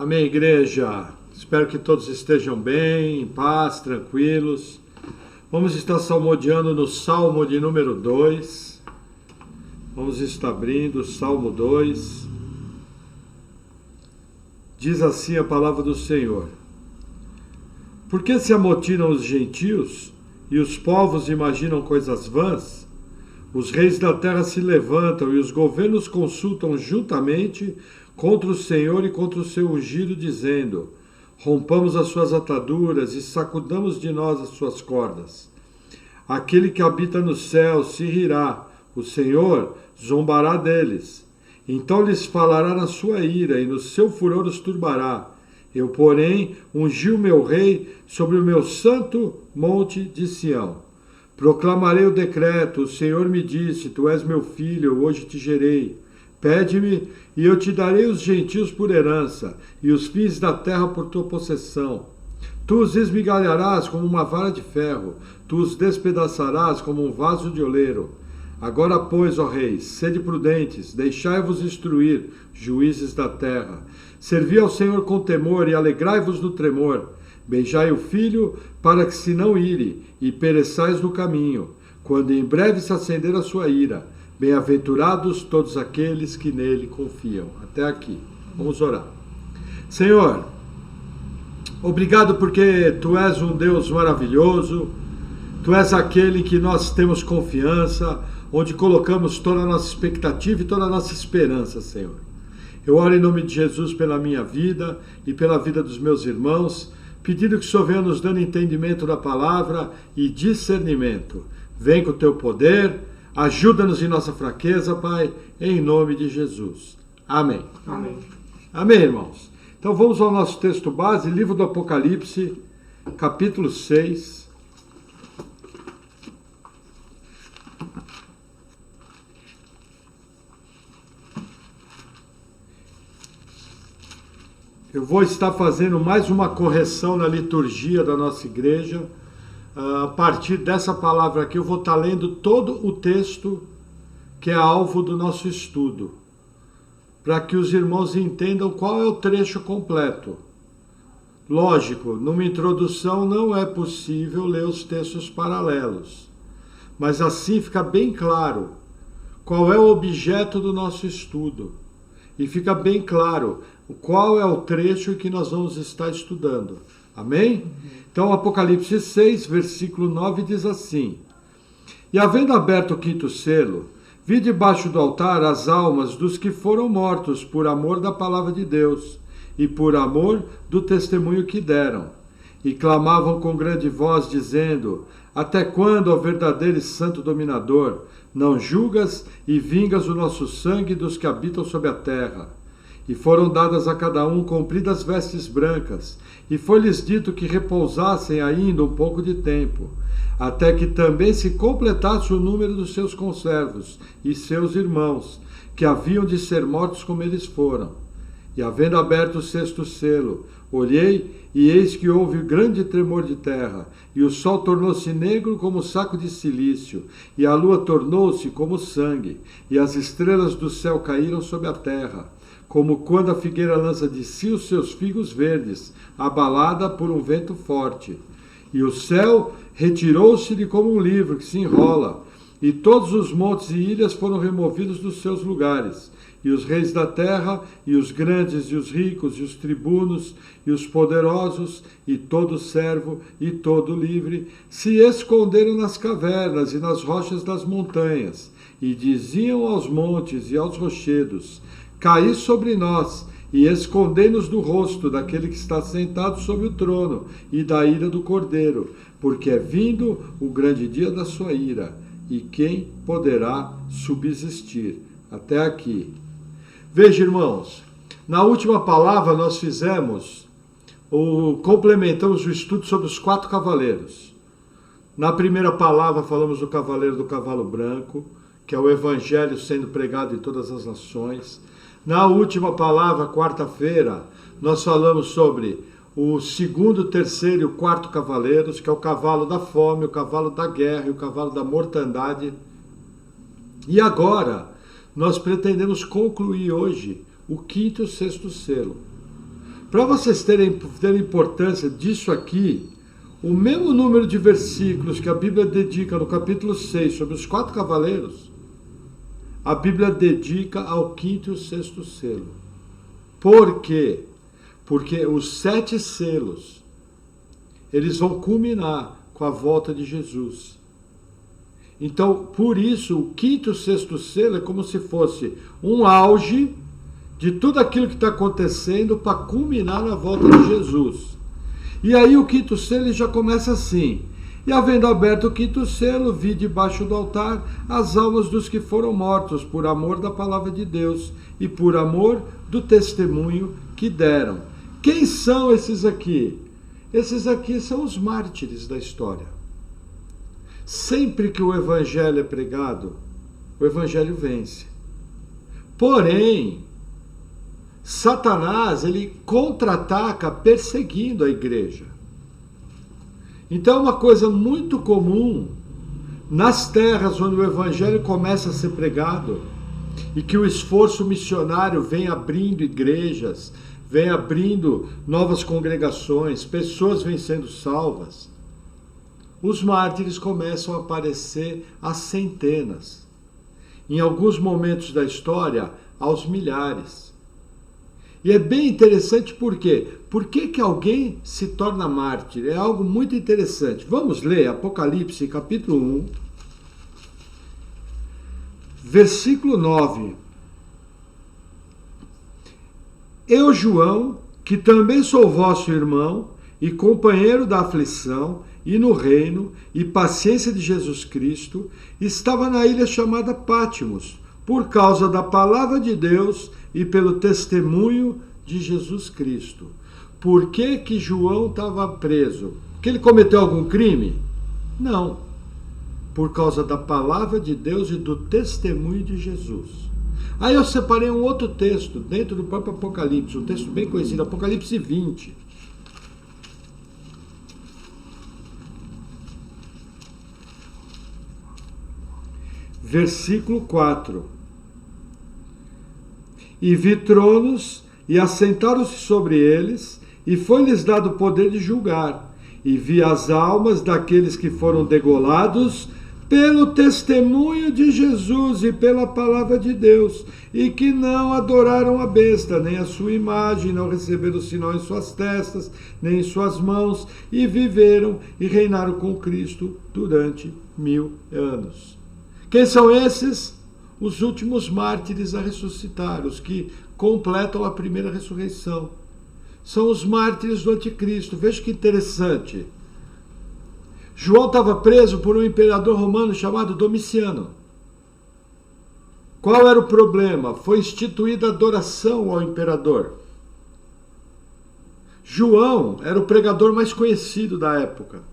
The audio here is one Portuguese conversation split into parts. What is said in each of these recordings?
Amém, igreja. Espero que todos estejam bem, em paz, tranquilos. Vamos estar salmodiando no Salmo de número 2. Vamos estar abrindo o Salmo 2. Diz assim a palavra do Senhor: Por que se amotinam os gentios e os povos imaginam coisas vãs? Os reis da terra se levantam e os governos consultam juntamente contra o Senhor e contra o seu ungido, dizendo: Rompamos as suas ataduras e sacudamos de nós as suas cordas. Aquele que habita no céu se rirá, o Senhor zombará deles. Então lhes falará na sua ira e no seu furor os turbará. Eu, porém, ungi o meu rei sobre o meu santo monte de Sião. Proclamarei o decreto, o Senhor me disse: Tu és meu filho, eu hoje te gerei. Pede-me, e eu te darei os gentios por herança, e os fins da terra por tua possessão. Tu os esmigalharás como uma vara de ferro, tu os despedaçarás como um vaso de oleiro. Agora, pois, ó reis, sede prudentes, deixai-vos instruir, juízes da terra. Servi ao Senhor com temor e alegrai-vos no tremor. Beijai o filho, para que se não ire, e pereçais no caminho, quando em breve se acender a sua ira. Bem-aventurados todos aqueles que nele confiam. Até aqui. Vamos orar. Senhor, obrigado porque Tu és um Deus maravilhoso. Tu és aquele que nós temos confiança, onde colocamos toda a nossa expectativa e toda a nossa esperança, Senhor. Eu oro em nome de Jesus pela minha vida e pela vida dos meus irmãos, pedindo que o Senhor venha nos dando entendimento da palavra e discernimento. Vem com o Teu poder, ajuda-nos em nossa fraqueza, Pai, em nome de Jesus. Amém. Amém. Amém, irmãos. Então vamos ao nosso texto base, livro do Apocalipse, capítulo 6. Eu vou estar fazendo mais uma correção na liturgia da nossa igreja. A partir dessa palavra aqui, eu vou estar lendo todo o texto que é alvo do nosso estudo, para que os irmãos entendam qual é o trecho completo. Lógico, numa introdução não é possível ler os textos paralelos, mas assim fica bem claro qual é o objeto do nosso estudo e fica bem claro qual é o trecho que nós vamos estar estudando. Amém? Então, Apocalipse 6, versículo 9 diz assim: E havendo aberto o quinto selo, vi debaixo do altar as almas dos que foram mortos por amor da palavra de Deus e por amor do testemunho que deram. E clamavam com grande voz, dizendo: Até quando, ó verdadeiro e santo dominador, não julgas e vingas o nosso sangue dos que habitam sobre a terra? E foram dadas a cada um compridas vestes brancas, e foi-lhes dito que repousassem ainda um pouco de tempo, até que também se completasse o número dos seus conservos e seus irmãos, que haviam de ser mortos como eles foram. E havendo aberto o sexto selo, olhei, e eis que houve grande tremor de terra, e o sol tornou-se negro como saco de cilício, e a lua tornou-se como sangue, e as estrelas do céu caíram sobre a terra, como quando a figueira lança de si os seus figos verdes, abalada por um vento forte. E o céu retirou-se-lhe como um livro que se enrola, e todos os montes e ilhas foram removidos dos seus lugares, e os reis da terra, e os grandes, e os ricos, e os tribunos, e os poderosos, e todo servo, e todo livre, se esconderam nas cavernas e nas rochas das montanhas, e diziam aos montes e aos rochedos: Caí sobre nós, e escondei-nos do rosto daquele que está sentado sobre o trono, e da ira do Cordeiro, porque é vindo o grande dia da sua ira, e quem poderá subsistir? Até aqui. Veja, irmãos, na última palavra nós complementamos o estudo sobre os 4 cavaleiros. Na primeira palavra falamos do cavaleiro do cavalo branco, que é o evangelho sendo pregado em todas as nações. Na última palavra, quarta-feira, nós falamos sobre o segundo, terceiro e o quarto cavaleiros, que é o cavalo da fome, o cavalo da guerra e o cavalo da mortandade. E agora, nós pretendemos concluir hoje o quinto e o sexto selo. Para vocês terem importância disso aqui, o mesmo número de versículos que a Bíblia dedica no capítulo 6 sobre os 4 cavaleiros, a Bíblia dedica ao 5º e o 6º selo. Por quê? Porque os 7 selos, eles vão culminar com a volta de Jesus. Então, por isso, o 5º e o 6º selo é como se fosse um auge de tudo aquilo que está acontecendo para culminar na volta de Jesus. E aí o 5º selo já começa assim: e havendo aberto o 5º selo, vi debaixo do altar as almas dos que foram mortos por amor da palavra de Deus e por amor do testemunho que deram. Quem são esses aqui? Esses aqui são os mártires da história. Sempre que o evangelho é pregado, o evangelho vence. Porém, Satanás, ele contra-ataca perseguindo a igreja. Então é uma coisa muito comum nas terras onde o evangelho começa a ser pregado e que o esforço missionário vem abrindo igrejas, vem abrindo novas congregações, pessoas vêm sendo salvas. Os mártires começam a aparecer às centenas. Em alguns momentos da história, aos milhares. E é bem interessante por quê? Por que alguém se torna mártir? É algo muito interessante. Vamos ler Apocalipse, capítulo 1, versículo 9. Eu, João, que também sou vosso irmão e companheiro da aflição e no reino e paciência de Jesus Cristo, estava na ilha chamada Pátimos, por causa da palavra de Deus e pelo testemunho de Jesus Cristo. Por que João estava preso? Que ele cometeu algum crime? Não. Por causa da palavra de Deus e do testemunho de Jesus. Aí eu separei um outro texto dentro do próprio Apocalipse, um texto bem conhecido, Apocalipse 20. Versículo 4. E vi tronos, e assentaram-se sobre eles, e foi-lhes dado o poder de julgar. E vi as almas daqueles que foram degolados pelo testemunho de Jesus e pela palavra de Deus, e que não adoraram a besta, nem a sua imagem, não receberam o sinal em suas testas, nem em suas mãos, e viveram e reinaram com Cristo durante 1000 anos. Quem são esses? Os últimos mártires a ressuscitar, os que completam a primeira ressurreição. São os mártires do anticristo. Veja que interessante. João estava preso por um imperador romano chamado Domiciano. Qual era o problema? Foi instituída adoração ao imperador. João era o pregador mais conhecido da época.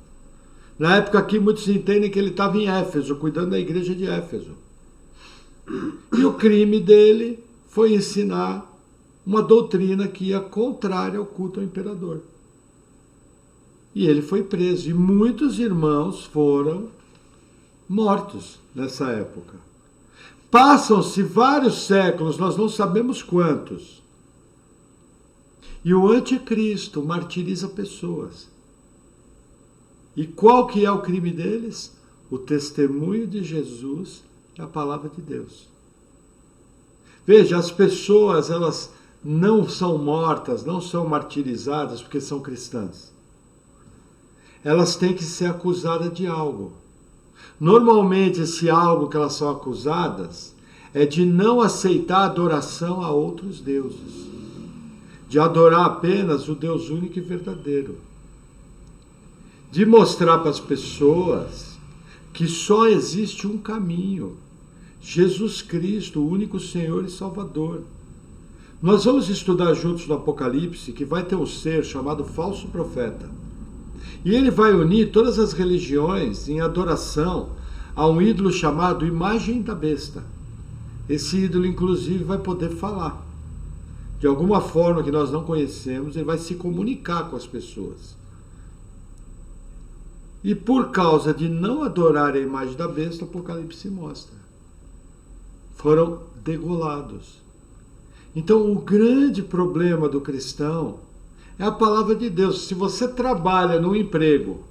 Na época aqui muitos entendem que ele estava em Éfeso, cuidando da igreja de Éfeso. E o crime dele foi ensinar uma doutrina que ia contrária ao culto ao imperador. E ele foi preso. E muitos irmãos foram mortos nessa época. Passam-se vários séculos, nós não sabemos quantos. E o anticristo martiriza pessoas. E qual que é o crime deles? O testemunho de Jesus e a palavra de Deus. Veja, as pessoas, elas não são mortas, não são martirizadas porque são cristãs. Elas têm que ser acusadas de algo. Normalmente, esse algo que elas são acusadas é de não aceitar adoração a outros deuses. De adorar apenas o Deus único e verdadeiro. De mostrar para as pessoas que só existe um caminho. Jesus Cristo, o único Senhor e Salvador. Nós vamos estudar juntos no Apocalipse que vai ter um ser chamado falso profeta. E ele vai unir todas as religiões em adoração a um ídolo chamado imagem da besta. Esse ídolo, inclusive, vai poder falar. De alguma forma que nós não conhecemos, ele vai se comunicar com as pessoas. E por causa de não adorar a imagem da besta, o Apocalipse mostra. Foram degolados. Então, o grande problema do cristão é a palavra de Deus. Se você trabalha num emprego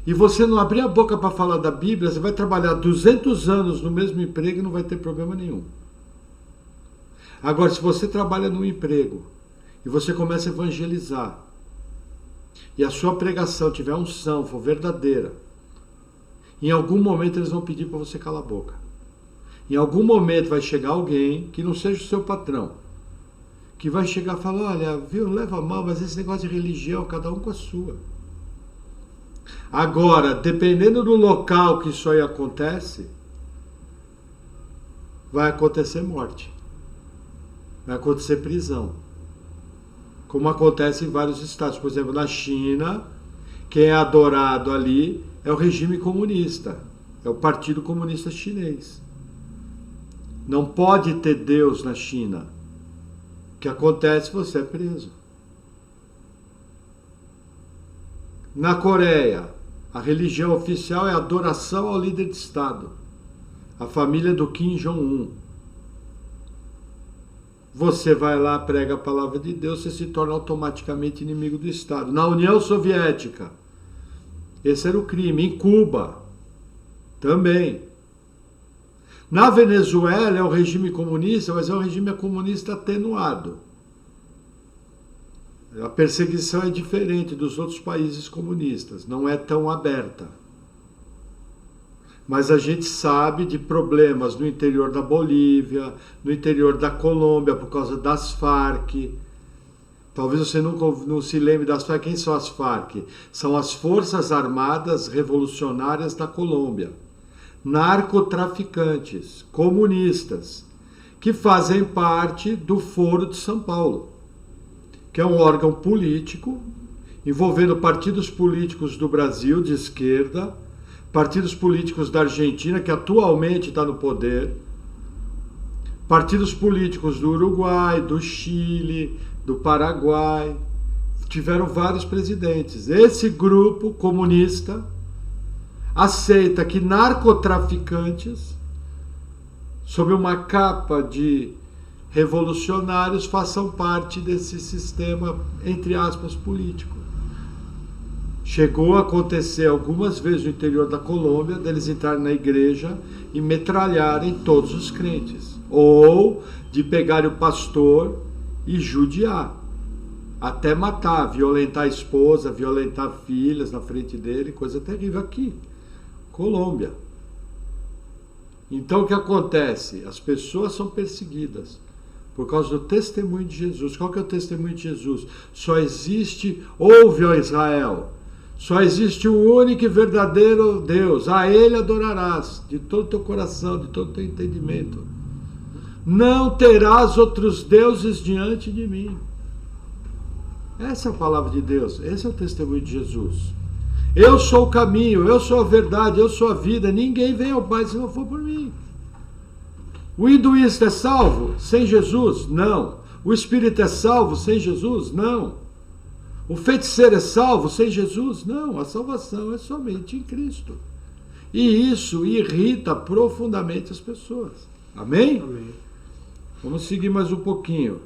e você não abrir a boca para falar da Bíblia, você vai trabalhar 200 anos no mesmo emprego e não vai ter problema nenhum. Agora, se você trabalha num emprego e você começa a evangelizar, e a sua pregação tiver unção, for verdadeira, em algum momento eles vão pedir para você calar a boca. Em algum momento vai chegar alguém que não seja o seu patrão, que vai chegar e falar, olha, viu, leva mal, mas esse negócio de religião, cada um com a sua. Agora, dependendo do local que isso aí acontece, vai acontecer morte. Vai acontecer prisão. Como acontece em vários estados. Por exemplo, na China, quem é adorado ali é o regime comunista. É o Partido Comunista Chinês. Não pode ter Deus na China. O que acontece? Você é preso. Na Coreia, a religião oficial é a adoração ao líder de Estado, a família do Kim Jong-un. Você vai lá, prega a palavra de Deus, você se torna automaticamente inimigo do Estado. Na União Soviética, esse era o crime. Em Cuba, também. Na Venezuela é o regime comunista, mas é um regime comunista atenuado. A perseguição é diferente dos outros países comunistas, não é tão aberta. Mas a gente sabe de problemas no interior da Bolívia, no interior da Colômbia, por causa das Farc. Talvez você não se lembre das Farc. Quem são as Farc? São as Forças Armadas Revolucionárias da Colômbia. Narcotraficantes, comunistas, que fazem parte do Foro de São Paulo, que é um órgão político, envolvendo partidos políticos do Brasil, de esquerda, partidos políticos da Argentina, que atualmente está no poder, partidos políticos do Uruguai, do Chile, do Paraguai, tiveram vários presidentes. Esse grupo comunista aceita que narcotraficantes, sob uma capa de revolucionários, façam parte desse sistema, entre aspas, político. Chegou a acontecer algumas vezes no interior da Colômbia, deles entrarem na igreja e metralharem todos os crentes. Ou de pegarem o pastor e judiar, até matar, violentar a esposa, violentar filhas na frente dele, coisa terrível aqui, Colômbia. Então o que acontece? As pessoas são perseguidas por causa do testemunho de Jesus. Qual que é o testemunho de Jesus? Só existe, ouve, ó Israel, só existe um único e verdadeiro Deus. A Ele adorarás de todo o teu coração, de todo o teu entendimento. Não terás outros deuses diante de mim. Essa é a palavra de Deus. Esse é o testemunho de Jesus. Eu sou o caminho, eu sou a verdade, eu sou a vida. Ninguém vem ao Pai se não for por mim. O hinduísta é salvo sem Jesus? Não. O espírita é salvo sem Jesus? Não. O feiticeiro é salvo sem Jesus? Não. A salvação é somente em Cristo. E isso irrita profundamente as pessoas. Amém? Amém. Vamos seguir mais um pouquinho.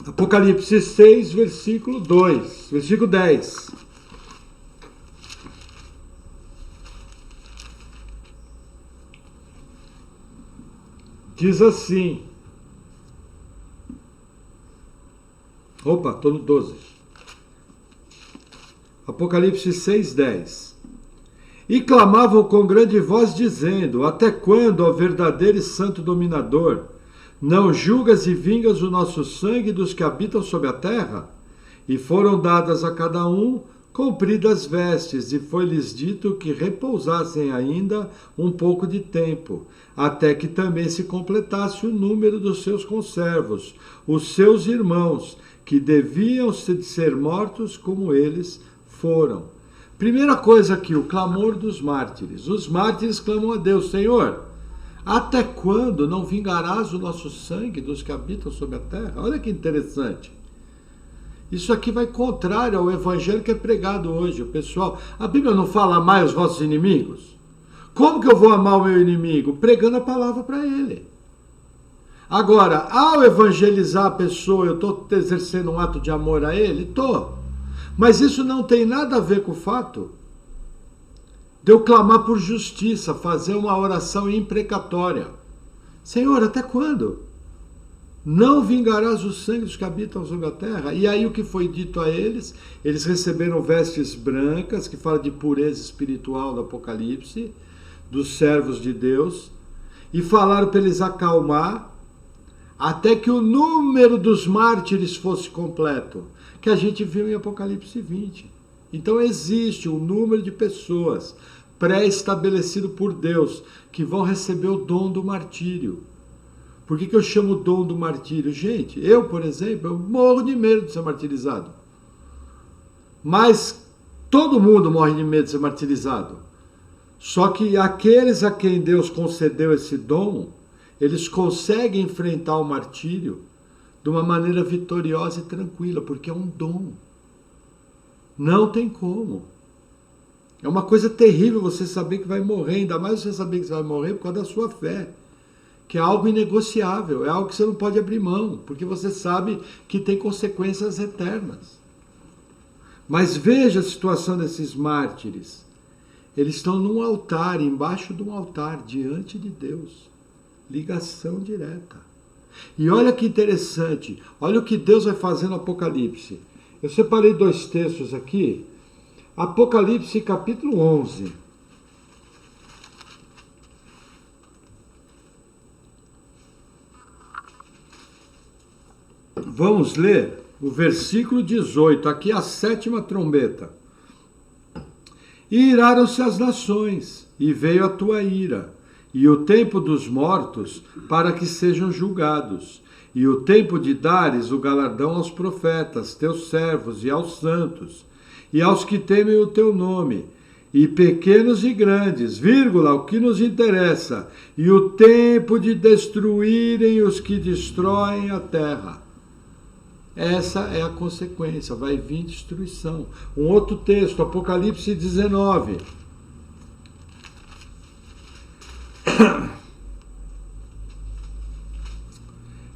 Apocalipse 6, versículo 2, versículo 10. Diz assim. Opa, estou no 12. Apocalipse 6, 10. E clamavam com grande voz, dizendo: até quando, ó verdadeiro e santo dominador, não julgas e vingas o nosso sangue dos que habitam sobre a terra? E foram dadas a cada um compridas vestes, e foi-lhes dito que repousassem ainda um pouco de tempo, até que também se completasse o número dos seus conservos, os seus irmãos, que deviam ser mortos como eles foram. Primeira coisa aqui, o clamor dos mártires. Os mártires clamam a Deus: Senhor, até quando não vingarás o nosso sangue dos que habitam sobre a terra? Olha que interessante. Isso aqui vai contrário ao evangelho que é pregado hoje. O pessoal, a Bíblia não fala: amai os vossos inimigos? Como que eu vou amar o meu inimigo? Pregando a palavra para ele. Agora, ao evangelizar a pessoa, eu estou exercendo um ato de amor a ele? Estou. Mas isso não tem nada a ver com o fato de eu clamar por justiça, fazer uma oração imprecatória. Senhor, até quando? Não vingarás o sangue dos que habitam sobre a terra? E aí o que foi dito a eles? Eles receberam vestes brancas, que fala de pureza espiritual do Apocalipse, dos servos de Deus, e falaram para eles acalmar, até que o número dos mártires fosse completo, que a gente viu em Apocalipse 20. Então existe um número de pessoas pré-estabelecido por Deus que vão receber o dom do martírio. Por que eu chamo o dom do martírio? Gente, eu, por exemplo, eu morro de medo de ser martirizado. Mas todo mundo morre de medo de ser martirizado. Só que aqueles a quem Deus concedeu esse dom, eles conseguem enfrentar o martírio de uma maneira vitoriosa e tranquila, porque é um dom. Não tem como. É uma coisa terrível você saber que vai morrer, ainda mais você saber que você vai morrer por causa da sua fé, que é algo inegociável, é algo que você não pode abrir mão, porque você sabe que tem consequências eternas. Mas veja a situação desses mártires. Eles estão num altar, embaixo de um altar, diante de Deus. Ligação direta. E olha que interessante, olha o que Deus vai fazer no Apocalipse. Eu separei 2 textos aqui. Apocalipse capítulo 11. Vamos ler o versículo 18, aqui a 7ª trombeta. E iraram-se as nações, e veio a tua ira, e o tempo dos mortos para que sejam julgados, e o tempo de dares o galardão aos profetas, teus servos, e aos santos, e aos que temem o teu nome, e pequenos e grandes, vírgula, o que nos interessa, e o tempo de destruírem os que destroem a terra. Essa é a consequência, vai vir destruição. Um outro texto, Apocalipse 19.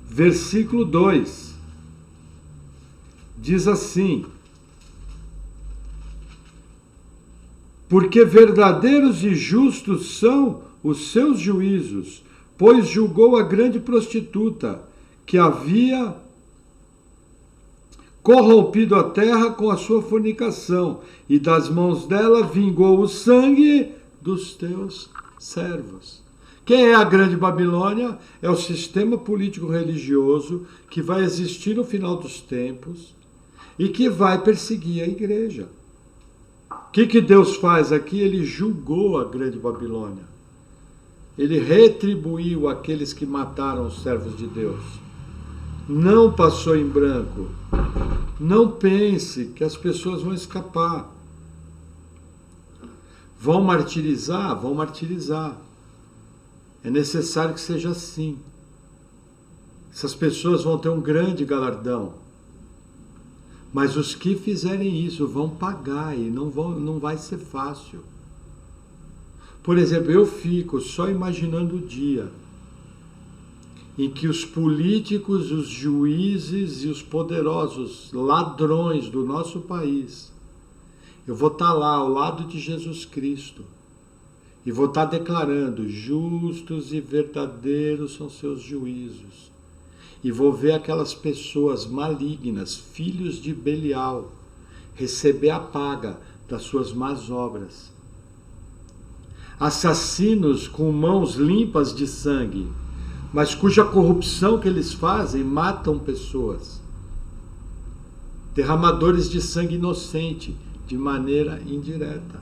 Versículo 2. Diz assim: porque verdadeiros e justos são os seus juízos, pois julgou a grande prostituta, que havia corrompido a terra com a sua fornicação, e das mãos dela vingou o sangue dos teus servos. Quem é a grande Babilônia? É o sistema político-religioso que vai existir no final dos tempos e que vai perseguir a igreja. O que Deus faz aqui? Ele julgou a grande Babilônia. Ele retribuiu aqueles que mataram os servos de Deus. Não passou em branco. Não pense que as pessoas vão escapar. Vão martirizar? Vão martirizar. É necessário que seja assim. Essas pessoas vão ter um grande galardão. Mas os que fizerem isso vão pagar e não vai ser fácil. Por exemplo, eu fico só imaginando o dia em que os políticos, os juízes e os poderosos ladrões do nosso país, eu vou estar lá ao lado de Jesus Cristo e vou estar declarando: justos e verdadeiros são seus juízos. E vou ver aquelas pessoas malignas, filhos de Belial, receber a paga das suas más obras. Assassinos com mãos limpas de sangue, mas cuja corrupção que eles fazem matam pessoas. Derramadores de sangue inocente, de maneira indireta.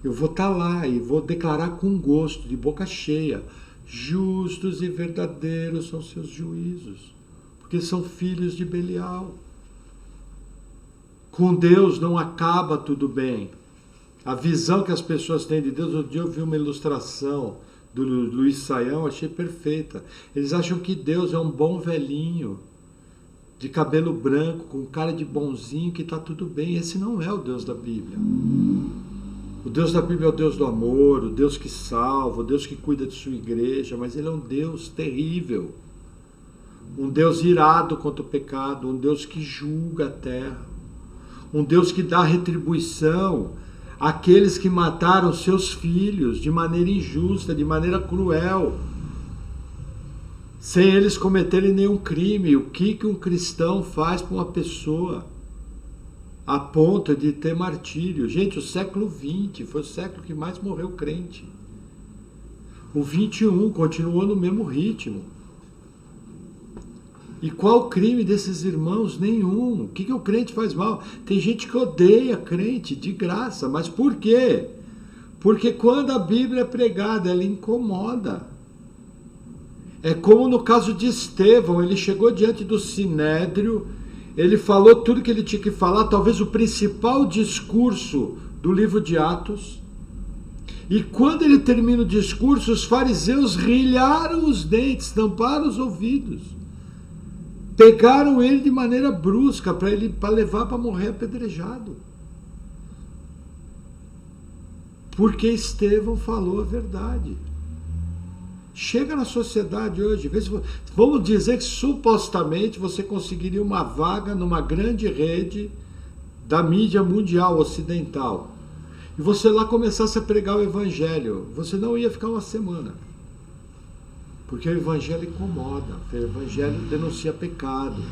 Eu vou estar lá e vou declarar com gosto, de boca cheia: justos e verdadeiros são seus juízos, porque são filhos de Belial. Com Deus não acaba tudo bem. A visão que as pessoas têm de Deus, outro dia eu vi uma ilustração do Luiz Saião, achei perfeita. Eles acham que Deus é um bom velhinho, de cabelo branco, com cara de bonzinho, que está tudo bem. Esse não é o Deus da Bíblia. O Deus da Bíblia é o Deus do amor, o Deus que salva, o Deus que cuida de sua igreja, mas Ele é um Deus terrível. Um Deus irado contra o pecado, um Deus que julga a terra, um Deus que dá retribuição àqueles que mataram seus filhos de maneira injusta, de maneira cruel, sem eles cometerem nenhum crime. O que um cristão faz para uma pessoa a ponto de ter martírio? Gente, o século XX foi o século que mais morreu crente. O 21 continuou no mesmo ritmo. E qual o crime desses irmãos? Nenhum. O que o crente faz mal? Tem gente que odeia crente de graça. Mas por quê? Porque quando a Bíblia é pregada, ela incomoda. É como no caso de Estevão. Ele chegou diante do Sinédrio, ele falou tudo que ele tinha que falar, talvez o principal discurso do livro de Atos. E quando ele termina o discurso, os fariseus rilharam os dentes, tamparam os ouvidos. Pegaram ele de maneira brusca para levar para morrer apedrejado. Porque Estevão falou a verdade. Chega na sociedade hoje, vamos dizer que supostamente você conseguiria uma vaga numa grande rede da mídia mundial ocidental. E você lá começasse a pregar o evangelho. Você não ia ficar uma semana. Porque o evangelho incomoda, o evangelho denuncia pecado.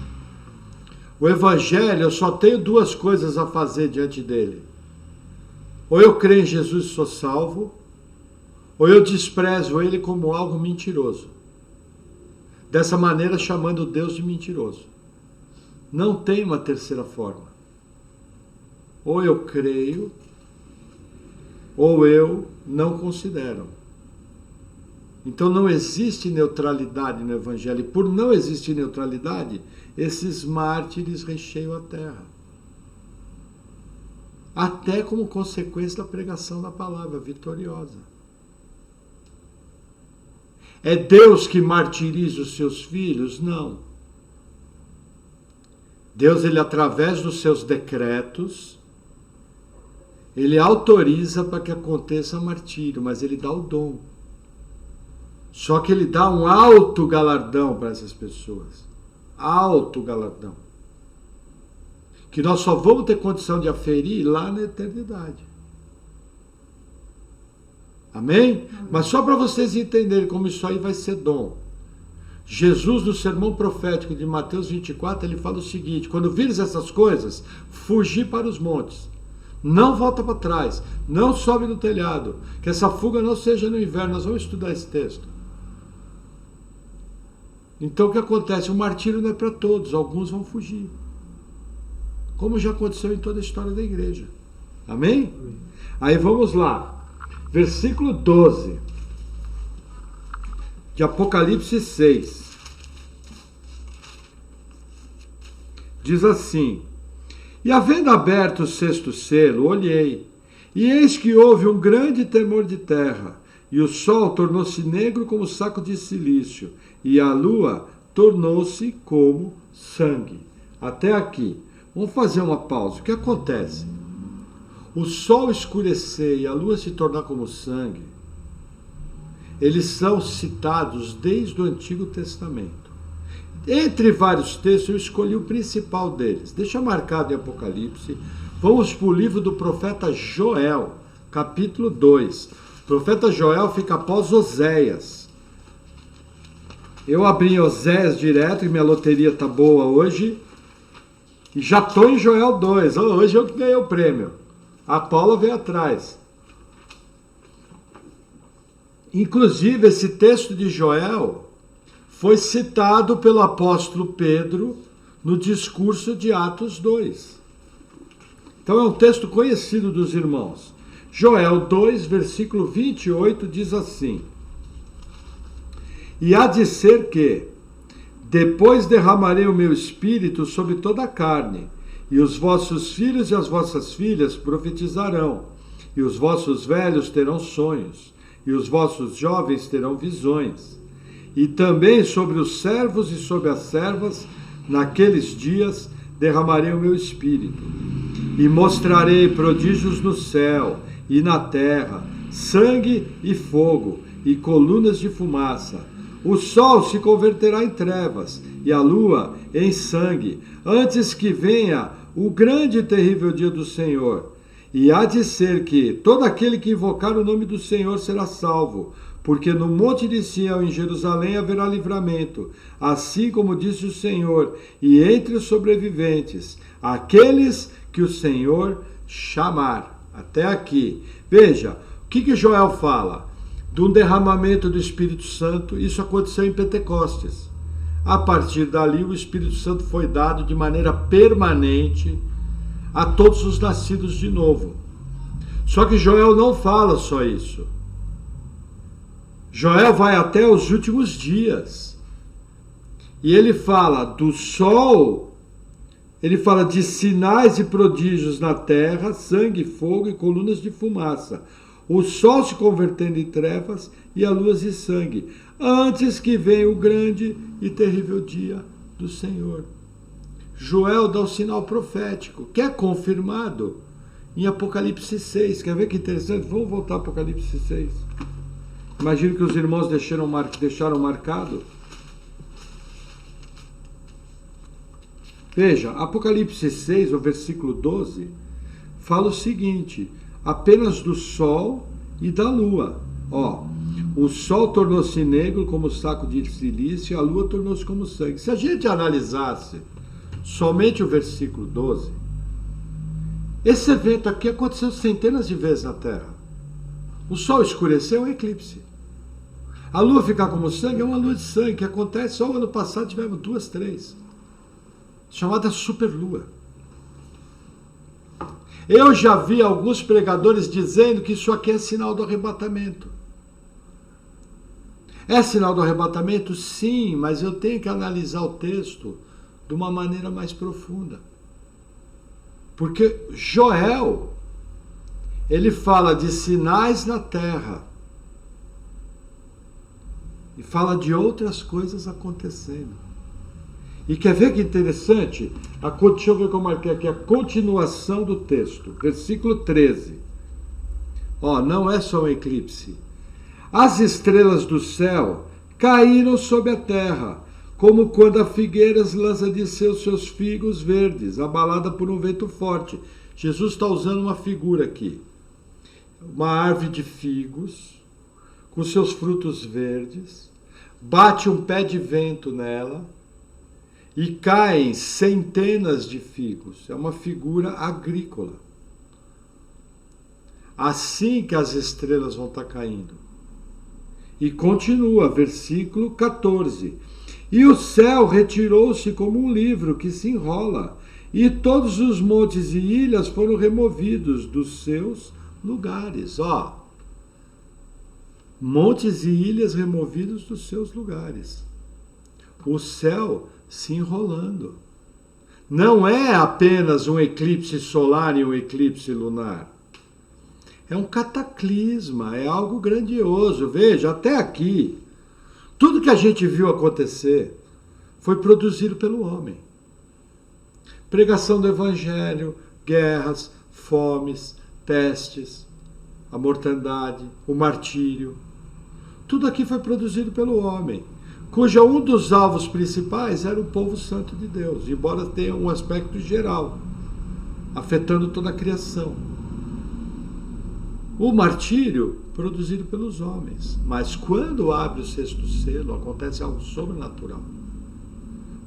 O evangelho, eu só tenho duas coisas a fazer diante dele. Ou eu creio em Jesus e sou salvo, ou eu desprezo ele como algo mentiroso. Dessa maneira, chamando Deus de mentiroso. Não tem uma terceira forma. Ou eu creio, ou eu não considero. Então não existe neutralidade no evangelho. E por não existir neutralidade, esses mártires recheiam a terra. Até como consequência da pregação da palavra vitoriosa. É Deus que martiriza os seus filhos? Não. Deus, ele através dos seus decretos, ele autoriza para que aconteça martírio, mas ele dá o dom. Só que ele dá um alto galardão para essas pessoas. Alto galardão. Que nós só vamos ter condição de aferir lá na eternidade. Amém? Mas só para vocês entenderem como isso aí vai ser dom. Jesus, no sermão profético de Mateus 24, ele fala o seguinte: quando vires essas coisas, fugi para os montes. Não volta para trás. Não sobe no telhado. Que essa fuga não seja no inverno. Nós vamos estudar esse texto. Então o que acontece? O martírio não é para todos, alguns vão fugir. Como já aconteceu em toda a história da igreja. Amém? Aí vamos lá. Versículo 12. De Apocalipse 6. Diz assim: e havendo aberto o sexto selo, olhei, e eis que houve um grande tremor de terra, e o sol tornou-se negro como saco de cilício, e a lua tornou-se como sangue. Até aqui. Vamos fazer uma pausa. O que acontece? O sol escurecer e a lua se tornar como sangue, eles são citados desde o Antigo Testamento. Entre vários textos, eu escolhi o principal deles. Deixa marcado em Apocalipse. Vamos para o livro do profeta Joel, capítulo 2. O profeta Joel fica após Oséias. Eu abri em Oséias direto, e minha loteria está boa hoje. E já estou em Joel 2. Hoje eu ganhei o prêmio. A Paula veio atrás. Inclusive, esse texto de Joel foi citado pelo apóstolo Pedro no discurso de Atos 2. Então é um texto conhecido dos irmãos. Joel 2, versículo 28 diz assim: e há de ser que, depois derramarei o meu espírito sobre toda a carne, e os vossos filhos e as vossas filhas profetizarão, e os vossos velhos terão sonhos, e os vossos jovens terão visões. E também sobre os servos e sobre as servas, naqueles dias, derramarei o meu espírito. E mostrarei prodígios no céu, e na terra sangue e fogo, e colunas de fumaça. O sol se converterá em trevas, e a lua em sangue, antes que venha o grande e terrível dia do Senhor. E há de ser que todo aquele que invocar o nome do Senhor será salvo, porque no monte de Sião, em Jerusalém, haverá livramento, assim como disse o Senhor, e entre os sobreviventes, aqueles que o Senhor chamar. Até aqui. Veja, o que Joel fala? De um derramamento do Espírito Santo. Isso aconteceu em Pentecostes. A partir dali, o Espírito Santo foi dado de maneira permanente a todos os nascidos de novo. Só que Joel não fala só isso. Joel vai até os últimos dias. E ele fala do sol, ele fala de sinais e prodígios na terra, sangue, fogo e colunas de fumaça. O sol se convertendo em trevas e a lua em sangue, antes que venha o grande e terrível dia do Senhor. Joel dá um sinal profético, que é confirmado em Apocalipse 6. Quer ver que interessante? Vamos voltar a Apocalipse 6. Imagino que os irmãos deixaram marcado. Veja, Apocalipse 6, o versículo 12, fala o seguinte: apenas do sol e da lua. O sol tornou-se negro como saco de silício, e a lua tornou-se como sangue. Se a gente analisasse somente o versículo 12, esse evento aqui aconteceu centenas de vezes na Terra. O sol escureceu, é um eclipse. A lua ficar como sangue é uma lua de sangue, que acontece só o ano passado, tivemos 2, 3. Chamada superlua. Eu já vi alguns pregadores dizendo que isso aqui é sinal do arrebatamento. É sinal do arrebatamento? Sim, mas eu tenho que analisar o texto de uma maneira mais profunda. Porque Joel, ele fala de sinais na terra e fala de outras coisas acontecendo. E quer ver que interessante? Deixa eu ver como eu marquei aqui a continuação do texto. Versículo 13. Não é só um eclipse. As estrelas do céu caíram sobre a terra, como quando a figueira lança de seus figos verdes, abalada por um vento forte. Jesus está usando uma figura aqui. Uma árvore de figos, com seus frutos verdes, bate um pé de vento nela, e caem centenas de figos. É uma figura agrícola. Assim que as estrelas vão estar caindo. E continua, versículo 14. E o céu retirou-se como um livro que se enrola, e todos os montes e ilhas foram removidos dos seus lugares. Montes e ilhas removidos dos seus lugares. O céu se enrolando. Não é apenas um eclipse solar e um eclipse lunar. É um cataclisma, é algo grandioso. Veja, até aqui, tudo que a gente viu acontecer foi produzido pelo homem. Pregação do evangelho, guerras, fomes, pestes, a mortandade, o martírio. Tudo aqui foi produzido pelo homem, cuja um dos alvos principais era o povo santo de Deus, embora tenha um aspecto geral, afetando toda a criação. O martírio produzido pelos homens, mas quando abre o sexto selo, acontece algo sobrenatural.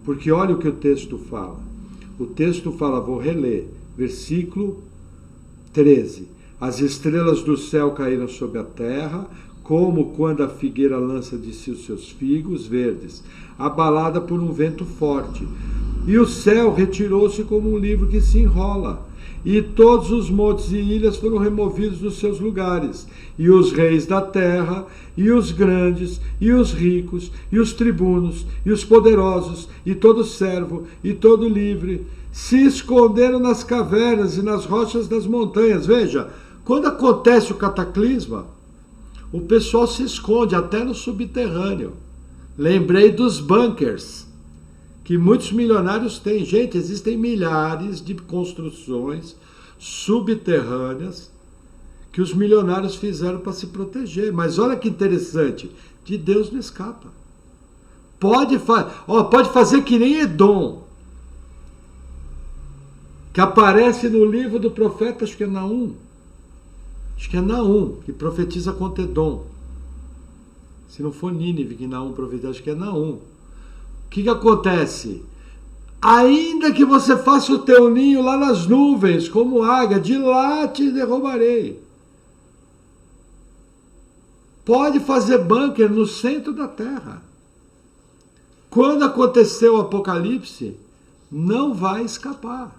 Porque olha o que o texto fala. O texto fala, vou reler, versículo 13. As estrelas do céu caíram sobre a terra, como quando a figueira lança de si os seus figos verdes, abalada por um vento forte. E o céu retirou-se como um livro que se enrola, e todos os montes e ilhas foram removidos dos seus lugares, e os reis da terra, e os grandes, e os ricos, e os tribunos, e os poderosos, e todo servo, e todo livre, se esconderam nas cavernas e nas rochas das montanhas. Veja, quando acontece o cataclisma, o pessoal se esconde até no subterrâneo. Lembrei dos bunkers, que muitos milionários têm. Gente, existem milhares de construções subterrâneas que os milionários fizeram para se proteger. Mas olha que interessante, de Deus não escapa. Pode fazer que nem Edom, que aparece no livro do profeta, acho que é Naum, que profetiza contra Edom. Se não for Nínive que Naum profetiza, acho que é Naum. O que acontece? Ainda que você faça o teu ninho lá nas nuvens, como águia, de lá te derrubarei. Pode fazer bunker no centro da terra. Quando acontecer o Apocalipse, não vai escapar.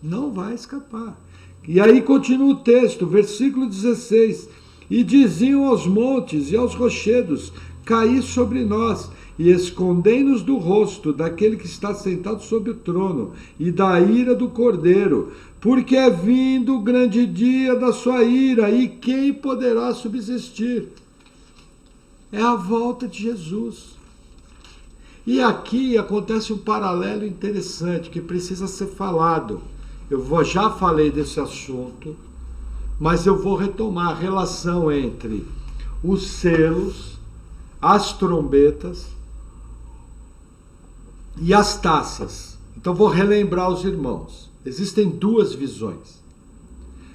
Não vai escapar. E aí continua o texto, versículo 16. E diziam aos montes e aos rochedos, caí sobre nós, e escondei-nos do rosto daquele que está sentado sobre o trono, e da ira do Cordeiro, porque é vindo o grande dia da sua ira, e quem poderá subsistir? É a volta de Jesus. E aqui acontece um paralelo interessante, que precisa ser falado. Já falei desse assunto, mas eu vou retomar a relação entre os selos, as trombetas e as taças. Então vou relembrar os irmãos. Existem duas visões.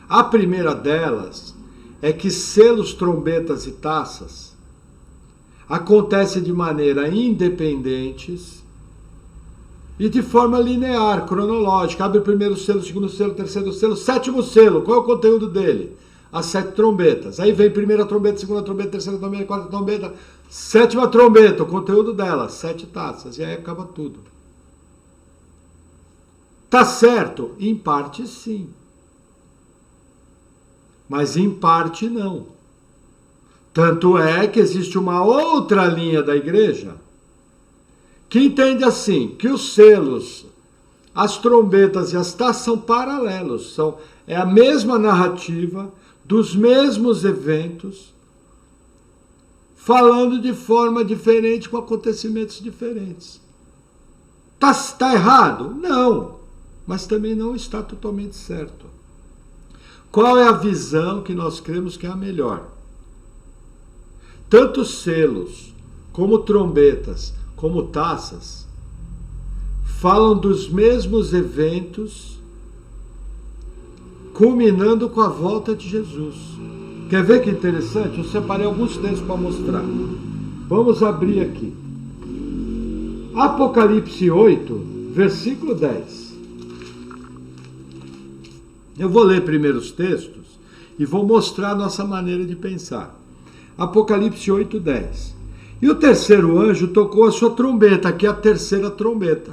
A primeira delas é que selos, trombetas e taças acontecem de maneira independentes e de forma linear, cronológica. Abre o primeiro selo, segundo selo, terceiro selo, sétimo selo. Qual é o conteúdo dele? As 7 trombetas. Aí vem primeira trombeta, segunda trombeta, terceira trombeta, quarta trombeta, sétima trombeta. O conteúdo dela, 7 taças. E aí acaba tudo. Tá certo? Em parte sim. Mas em parte não. Tanto é que existe uma outra linha da igreja que entende assim, que os selos, as trombetas e as taças são paralelos, é a mesma narrativa, dos mesmos eventos, falando de forma diferente, com acontecimentos diferentes. Tá errado? Não, mas também não está totalmente certo. Qual é a visão que nós cremos que é a melhor? Tanto selos, como trombetas, como taças, falam dos mesmos eventos, culminando com a volta de Jesus. Quer ver que interessante? Eu separei alguns textos para mostrar. Vamos abrir aqui. Apocalipse 8, versículo 10. Eu vou ler primeiro os textos e vou mostrar a nossa maneira de pensar. Apocalipse 8, 10. E o terceiro anjo tocou a sua trombeta, que é a terceira trombeta.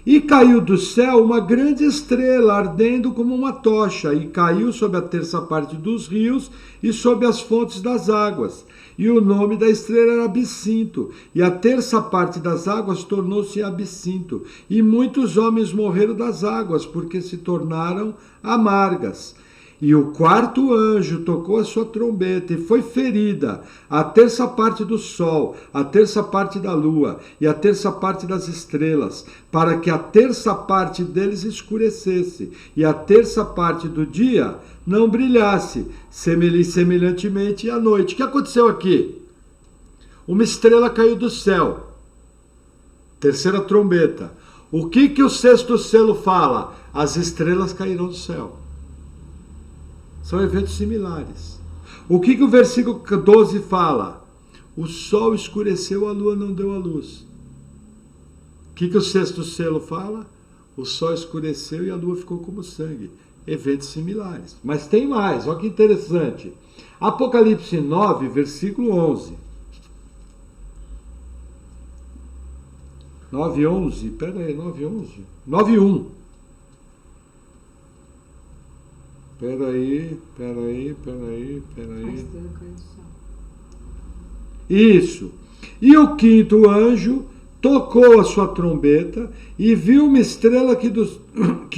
E caiu do céu uma grande estrela, ardendo como uma tocha, e caiu sobre a terça parte dos rios e sobre as fontes das águas. E o nome da estrela era Absinto, e a terça parte das águas tornou-se Absinto. E muitos homens morreram das águas, porque se tornaram amargas. E o quarto anjo tocou a sua trombeta, e foi ferida a terça parte do sol, a terça parte da lua e a terça parte das estrelas, para que a terça parte deles escurecesse, e a terça parte do dia não brilhasse, semelhantemente à noite. O que aconteceu aqui? Uma estrela caiu do céu, terceira trombeta. O que o sexto selo fala? As estrelas caíram do céu. São eventos similares. O que o versículo 12 fala? O sol escureceu, a lua não deu a luz. O que o sexto selo fala? O sol escureceu e a lua ficou como sangue. Eventos similares. Mas tem mais, olha que interessante. Apocalipse 9, versículo 11. 9:11, peraí, 9:11? 9:1. Peraí. Isso. E o quinto anjo tocou a sua trombeta e viu uma estrela que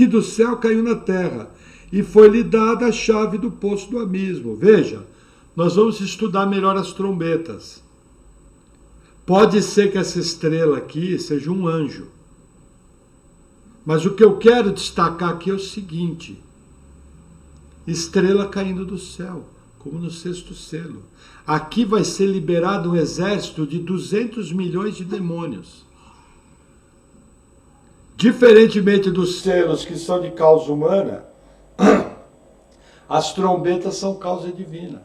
do céu caiu na terra, e foi-lhe dada a chave do poço do abismo. Veja, nós vamos estudar melhor as trombetas. Pode ser que essa estrela aqui seja um anjo. Mas o que eu quero destacar aqui é o seguinte: estrela caindo do céu, como no sexto selo. Aqui vai ser liberado um exército de 200 milhões de demônios. Diferentemente dos selos que são de causa humana, as trombetas são causa divina.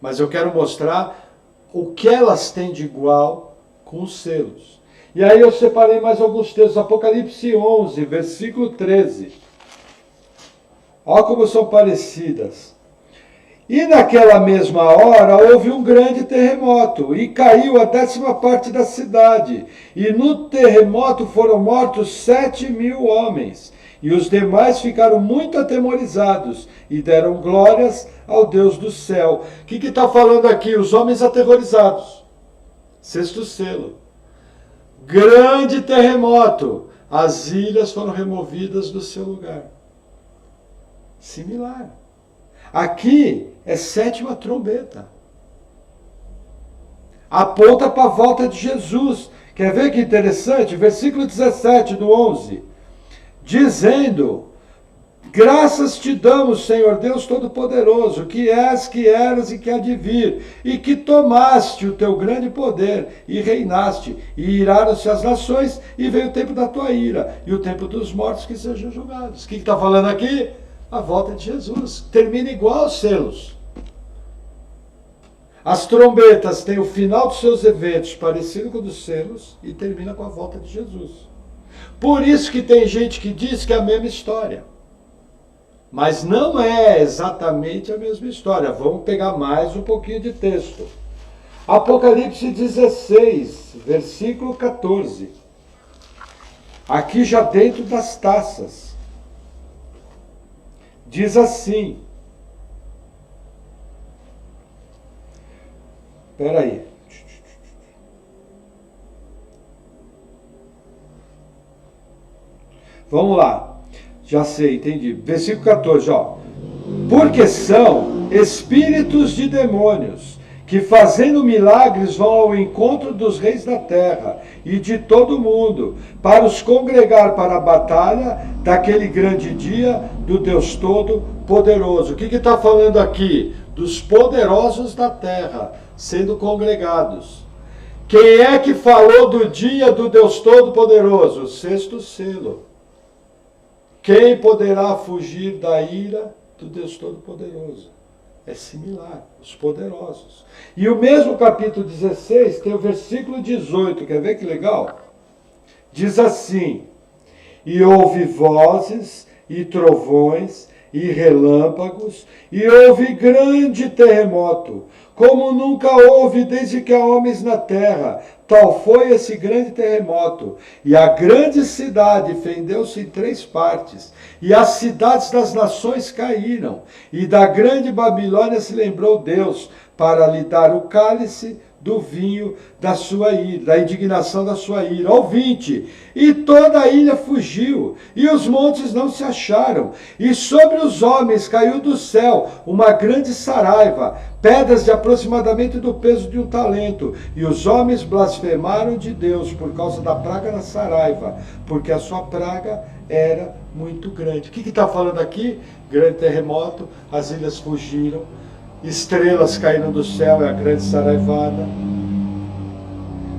Mas eu quero mostrar o que elas têm de igual com os selos. E aí eu separei mais alguns textos. Apocalipse 11, versículo 13. Olha como são parecidas. E naquela mesma hora houve um grande terremoto, e caiu a 10ª parte da cidade. E no terremoto foram mortos 7.000 homens. E os demais ficaram muito atemorizados e deram glórias ao Deus do céu. O que está falando aqui? Os homens aterrorizados. Sexto selo. Grande terremoto. As ilhas foram removidas do seu lugar. Similar. Aqui é 7ª trombeta. Aponta para a volta de Jesus. Quer ver que interessante? Versículo 17 do 11. Dizendo: graças te damos, Senhor Deus Todo-Poderoso, que és, que eras e que há de vir, e que tomaste o teu grande poder, e reinaste, e iraram-se as nações, e veio o tempo da tua ira, e o tempo dos mortos que sejam julgados. O que está falando aqui? A volta de Jesus. Termina igual aos selos. As trombetas têm o final dos seus eventos parecido com o dos selos, e termina com a volta de Jesus. Por isso que tem gente que diz que é a mesma história. Mas não é exatamente a mesma história. Vamos pegar mais um pouquinho de texto. Apocalipse 16, versículo 14. Aqui já dentro das taças. Diz assim. Espera aí. Vamos lá. Já sei, entendi. Versículo 14, ó. Porque são espíritos de demônios, que fazendo milagres vão ao encontro dos reis da terra e de todo o mundo, para os congregar para a batalha daquele grande dia do Deus Todo-Poderoso. O que está falando aqui? Dos poderosos da terra sendo congregados. Quem é que falou do dia do Deus Todo-Poderoso? O sexto selo. Quem poderá fugir da ira do Deus Todo-Poderoso? É similar, os poderosos. E o mesmo capítulo 16 tem o versículo 18, quer ver que legal? Diz assim: e houve vozes e trovões e relâmpagos, e houve grande terremoto, como nunca houve desde que há homens na terra. Tal foi esse grande terremoto. E a grande cidade fendeu-se em 3 partes, e as cidades das nações caíram. E da grande Babilônia se lembrou Deus, para lhe dar o cálice do vinho da sua ira, da indignação da sua ira. Ó 20. E toda a ilha fugiu, e os montes não se acharam, e sobre os homens caiu do céu uma grande saraiva, pedras de aproximadamente do peso de um talento, e os homens blasfemaram de Deus por causa da praga da saraiva, porque a sua praga era muito grande. O que está falando aqui? Grande terremoto, as ilhas fugiram, estrelas caíram do céu, é a grande saraivada.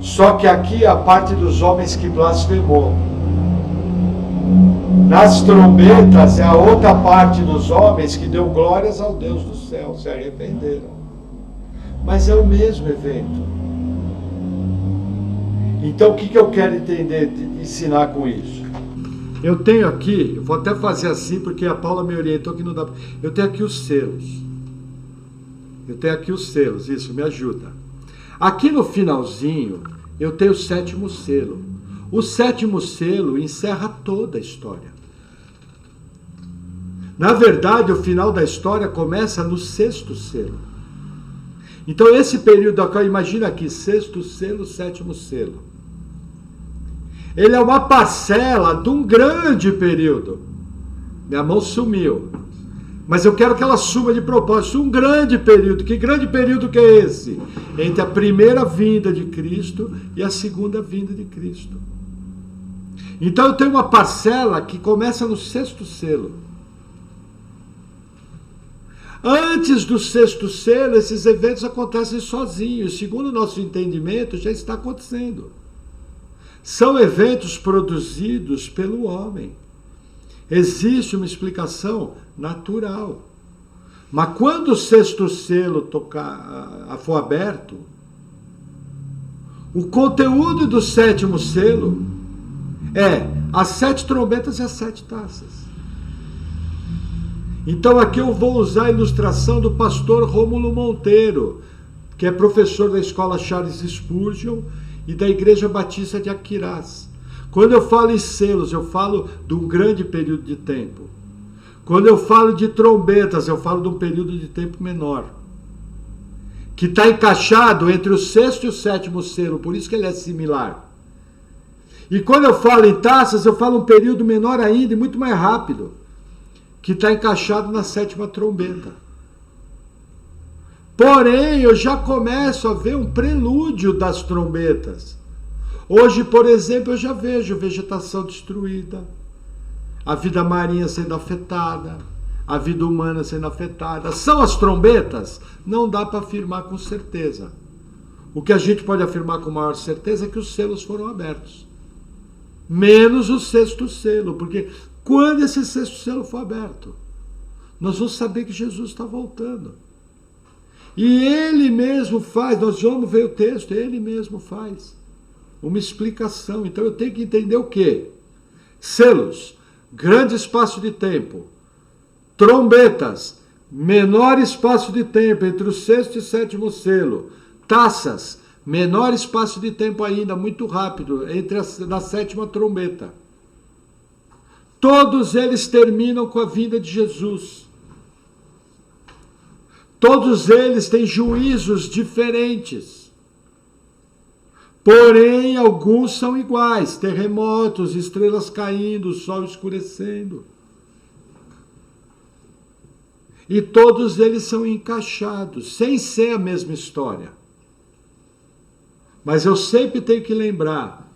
Só que aqui a parte dos homens que blasfemou. Nas trombetas é a outra parte dos homens que deu glórias ao Deus do céu, se arrependeram. Mas é o mesmo evento. Então o que eu quero entender, ensinar com isso? Eu tenho aqui, eu vou até fazer assim porque a Paula me orientou que não dá. Eu tenho aqui os selos. Isso me ajuda. Aqui no finalzinho, eu tenho o 7º selo. O 7º selo encerra toda a história. Na verdade, o final da história começa no 6º selo. Então, esse período aqui, imagina aqui, 6º selo, 7º selo. Ele é uma parcela de um grande período. Minha mão sumiu. Mas eu quero que ela suma de propósito. Um grande período. Que grande período que é esse? Entre a primeira vinda de Cristo e a segunda vinda de Cristo. Então eu tenho uma parcela que começa no 6º selo. Antes do sexto selo, esses eventos acontecem sozinhos. Segundo o nosso entendimento, já está acontecendo. São eventos produzidos pelo homem. Existe uma explicação natural. Mas quando o sexto selo for aberto, o conteúdo do sétimo selo é as 7 trombetas e as 7 taças. Então aqui eu vou usar a ilustração do pastor Rômulo Monteiro, que é professor da escola Charles Spurgeon e da Igreja Batista de Aquirás. Quando eu falo em selos, eu falo de um grande período de tempo. Quando eu falo de trombetas, eu falo de um período de tempo menor, que está encaixado entre o sexto e o sétimo selo, por isso que ele é similar. E quando eu falo em taças, eu falo um período menor ainda e muito mais rápido, que está encaixado na 7ª trombeta. Porém, eu já começo a ver um prelúdio das trombetas. Hoje, por exemplo, eu já vejo vegetação destruída, a vida marinha sendo afetada, a vida humana sendo afetada. São as trombetas? Não dá para afirmar com certeza. O que a gente pode afirmar com maior certeza é que os selos foram abertos. Menos o sexto selo, porque quando esse sexto selo for aberto, nós vamos saber que Jesus está voltando. E ele mesmo faz, nós vamos ver o texto, ele mesmo faz uma explicação. Então eu tenho que entender o quê? Selos, grande espaço de tempo. Trombetas, menor espaço de tempo entre o sexto e sétimo selo. Taças, menor espaço de tempo ainda, muito rápido, entre na 7ª trombeta. Todos eles terminam com a vinda de Jesus. Todos eles têm juízos diferentes. Porém, alguns são iguais. Terremotos, estrelas caindo, sol escurecendo. E todos eles são encaixados, sem ser a mesma história. Mas eu sempre tenho que lembrar,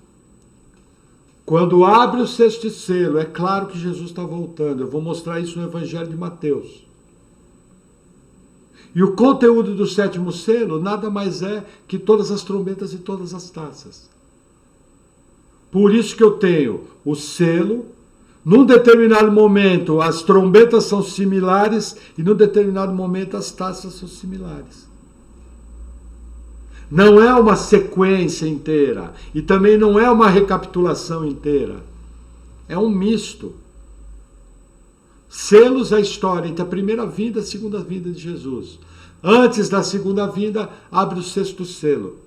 quando abre o sexto selo, é claro que Jesus está voltando. Eu vou mostrar isso no Evangelho de Mateus. E o conteúdo do sétimo selo nada mais é que todas as trombetas e todas as taças. Por isso que eu tenho o selo. Num determinado momento as trombetas são similares e num determinado momento as taças são similares. Não é uma sequência inteira e também não é uma recapitulação inteira. É um misto. Selos é a história entre a primeira vinda e a segunda vinda de Jesus. Antes da segunda vinda, abre o sexto selo.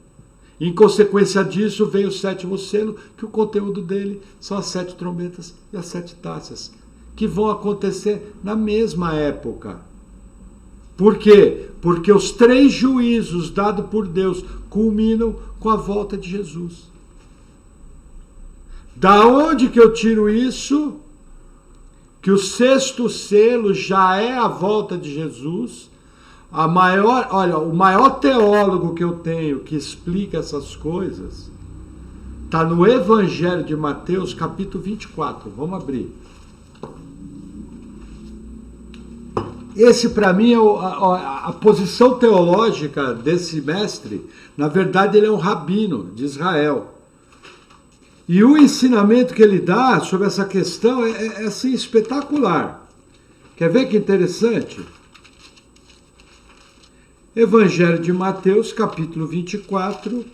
Em consequência disso, vem o sétimo selo, que o conteúdo dele são as 7 trombetas e as 7 taças, que vão acontecer na mesma época. Por quê? Porque os 3 juízos dados por Deus culminam com a volta de Jesus. Da onde que eu tiro isso? Que o sexto selo já é a volta de Jesus. O maior teólogo que eu tenho que explica essas coisas está no Evangelho de Mateus, capítulo 24. Vamos abrir. Esse, para mim, é a posição teológica desse mestre. Na verdade, ele é um rabino de Israel. E o ensinamento que ele dá sobre essa questão é assim, espetacular. Quer ver que interessante? Evangelho de Mateus, capítulo 24,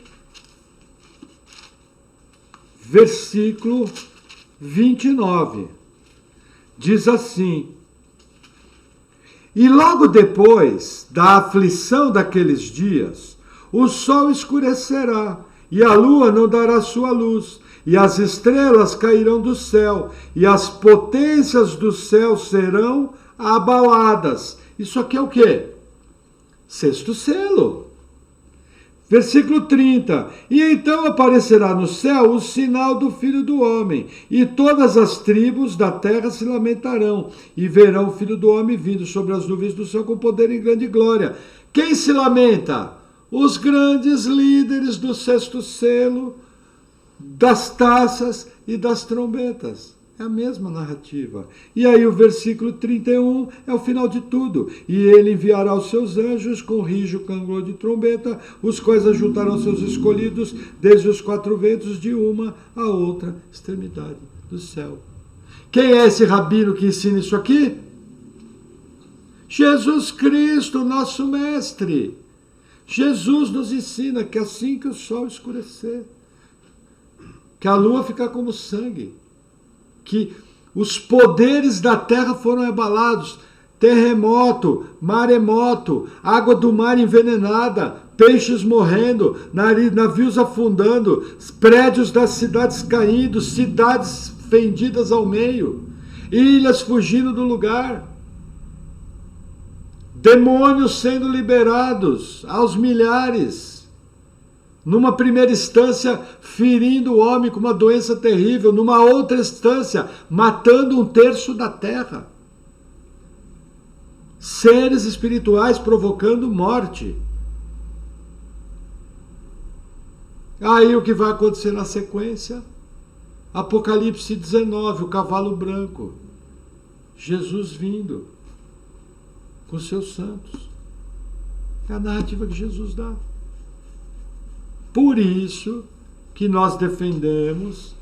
versículo 29. Diz assim: E logo depois da aflição daqueles dias, o sol escurecerá, e a lua não dará sua luz, e as estrelas cairão do céu, e as potências do céu serão abaladas. Isso aqui é o quê? Sexto selo. Versículo 30. E então aparecerá no céu o sinal do Filho do Homem, e todas as tribos da terra se lamentarão, e verão o Filho do Homem vindo sobre as nuvens do céu com poder e grande glória. Quem se lamenta? Os grandes líderes do sexto selo, das taças e das trombetas. É a mesma narrativa. E aí o versículo 31 é o final de tudo. E ele enviará os seus anjos com rijo cantor de trombeta, os quais ajuntarão seus escolhidos desde os quatro ventos de uma a outra extremidade do céu. Quem é esse rabino que ensina isso aqui? Jesus Cristo, nosso mestre. Jesus nos ensina que assim que o sol escurecer, que a lua ficar como sangue, que os poderes da terra foram abalados, terremoto, maremoto, água do mar envenenada, peixes morrendo, navios afundando, prédios das cidades caindo, cidades fendidas ao meio, ilhas fugindo do lugar, demônios sendo liberados aos milhares, numa primeira instância, ferindo o homem com uma doença terrível. Numa outra instância, matando um terço da terra. Seres espirituais provocando morte. Aí o que vai acontecer na sequência? Apocalipse 19, o cavalo branco. Jesus vindo com seus santos. É a narrativa que Jesus dá. Por isso que nós defendemos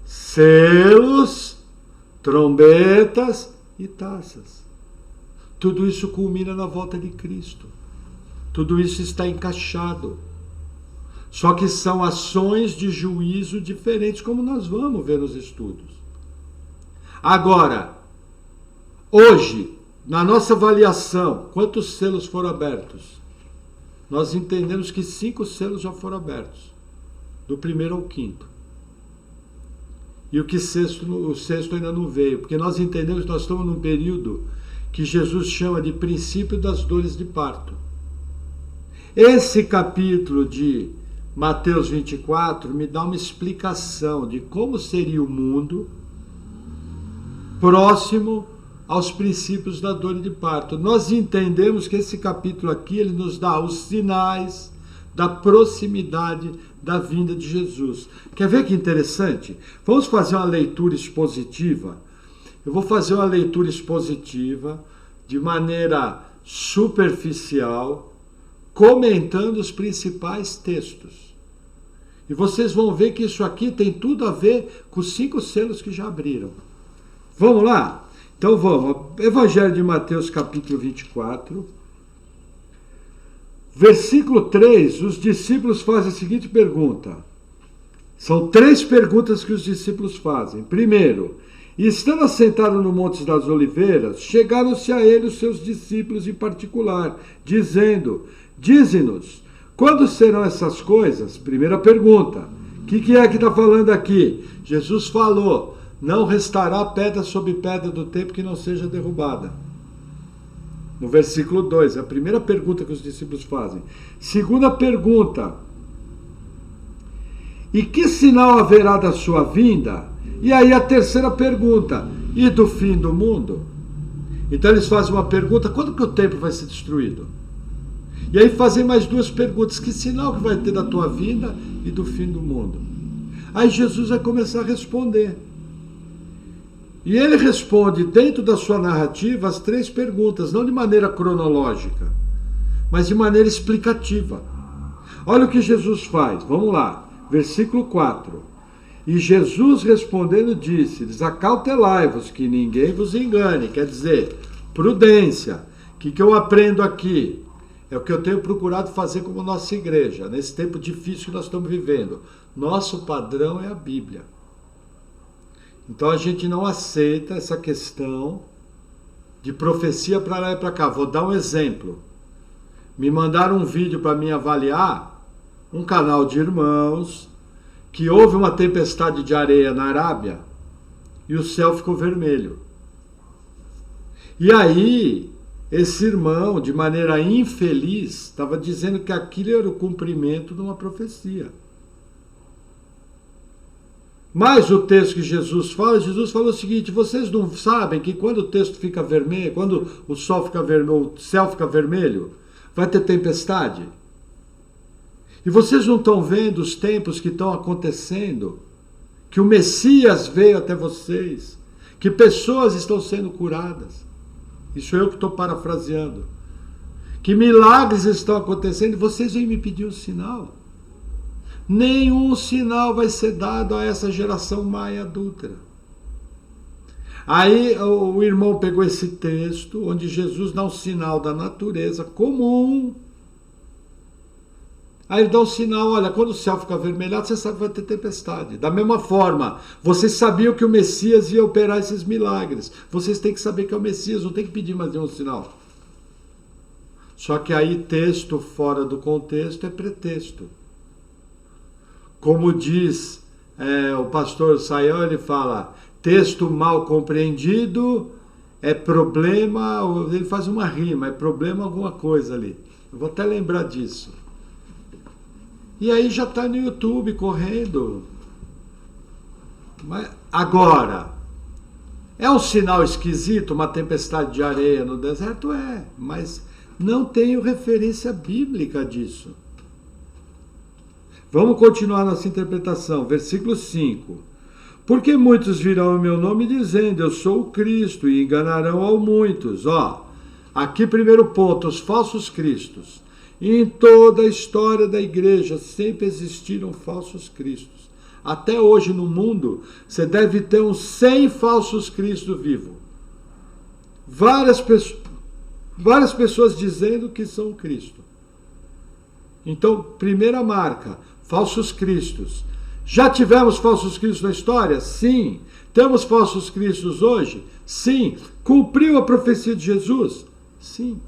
selos, trombetas e taças. Tudo isso culmina na volta de Cristo. Tudo isso está encaixado. Só que são ações de juízo diferentes, como nós vamos ver nos estudos. Agora, hoje, na nossa avaliação, quantos selos foram abertos? Nós entendemos que 5 selos já foram abertos, do primeiro ao quinto. E o sexto ainda não veio, porque nós entendemos que nós estamos num período que Jesus chama de princípio das dores de parto. Esse capítulo de Mateus 24 me dá uma explicação de como seria o mundo próximo aos princípios da dor de parto. Nós entendemos que esse capítulo aqui, ele nos dá os sinais da proximidade da vinda de Jesus. Quer ver que interessante? Vamos fazer uma leitura expositiva. Eu vou fazer uma leitura expositiva de maneira superficial, comentando os principais textos. E vocês vão ver que isso aqui tem tudo a ver com os 5 selos que já abriram. Vamos lá? Então vamos, Evangelho de Mateus capítulo 24, versículo 3, os discípulos fazem a seguinte pergunta. São 3 perguntas que os discípulos fazem. Primeiro, estando assentados no Monte das Oliveiras, chegaram-se a ele os seus discípulos em particular, dizendo, dize-nos, quando serão essas coisas? Primeira pergunta, o que é que está falando aqui? Jesus falou, não restará pedra sobre pedra do templo que não seja derrubada. No versículo 2, é a primeira pergunta que os discípulos fazem. Segunda pergunta, e que sinal haverá da sua vinda? E aí a terceira pergunta, e do fim do mundo? Então eles fazem uma pergunta, quando que o templo vai ser destruído? E aí fazem mais 2 perguntas, que sinal que vai ter da tua vinda e do fim do mundo? Aí Jesus vai começar a responder. E ele responde, dentro da sua narrativa, as 3 perguntas, não de maneira cronológica, mas de maneira explicativa. Olha o que Jesus faz, vamos lá, versículo 4. E Jesus respondendo disse-lhes, acautelai-vos, que ninguém vos engane. Quer dizer, prudência. O que eu aprendo aqui? É o que eu tenho procurado fazer como nossa igreja, nesse tempo difícil que nós estamos vivendo. Nosso padrão é a Bíblia. Então a gente não aceita essa questão de profecia para lá e para cá. Vou dar um exemplo. Me mandaram um vídeo para mim avaliar, um canal de irmãos, que houve uma tempestade de areia na Arábia e o céu ficou vermelho. E aí, esse irmão, de maneira infeliz, estava dizendo que aquilo era o cumprimento de uma profecia. Mas o texto que Jesus falou o seguinte, vocês não sabem que quando o texto fica vermelho, quando o sol fica vermelho, o céu fica vermelho, vai ter tempestade? E vocês não estão vendo os tempos que estão acontecendo que o Messias veio até vocês, que pessoas estão sendo curadas. Isso eu que estou parafraseando. Que milagres estão acontecendo e vocês vêm me pedir um sinal. Nenhum sinal vai ser dado a essa geração má e adúltera. Aí o irmão pegou esse texto, onde Jesus dá um sinal da natureza comum. Aí ele dá um sinal, olha, quando o céu ficar avermelhado, você sabe que vai ter tempestade. Da mesma forma, vocês sabiam que o Messias ia operar esses milagres. Vocês têm que saber que é o Messias, não tem que pedir mais nenhum sinal. Só que aí texto fora do contexto é pretexto. Como diz o pastor Sayão, ele fala, texto mal compreendido é problema, ele faz uma rima, é problema alguma coisa ali. Eu vou até lembrar disso. E aí já está no YouTube correndo. Mas agora, é um sinal esquisito uma tempestade de areia no deserto? É, mas não tenho referência bíblica disso. Vamos continuar nossa interpretação. Versículo 5. Porque muitos virão em meu nome dizendo, eu sou o Cristo, e enganarão a muitos. Aqui primeiro ponto, os falsos cristos. Em toda a história da igreja sempre existiram falsos cristos. Até hoje no mundo, você deve ter uns 100 falsos cristos vivos. Várias pessoas dizendo que são Cristo. Então, primeira marca, falsos cristos. Já tivemos falsos cristos na história? Sim. Temos falsos cristos hoje? Sim. Cumpriu a profecia de Jesus? Sim.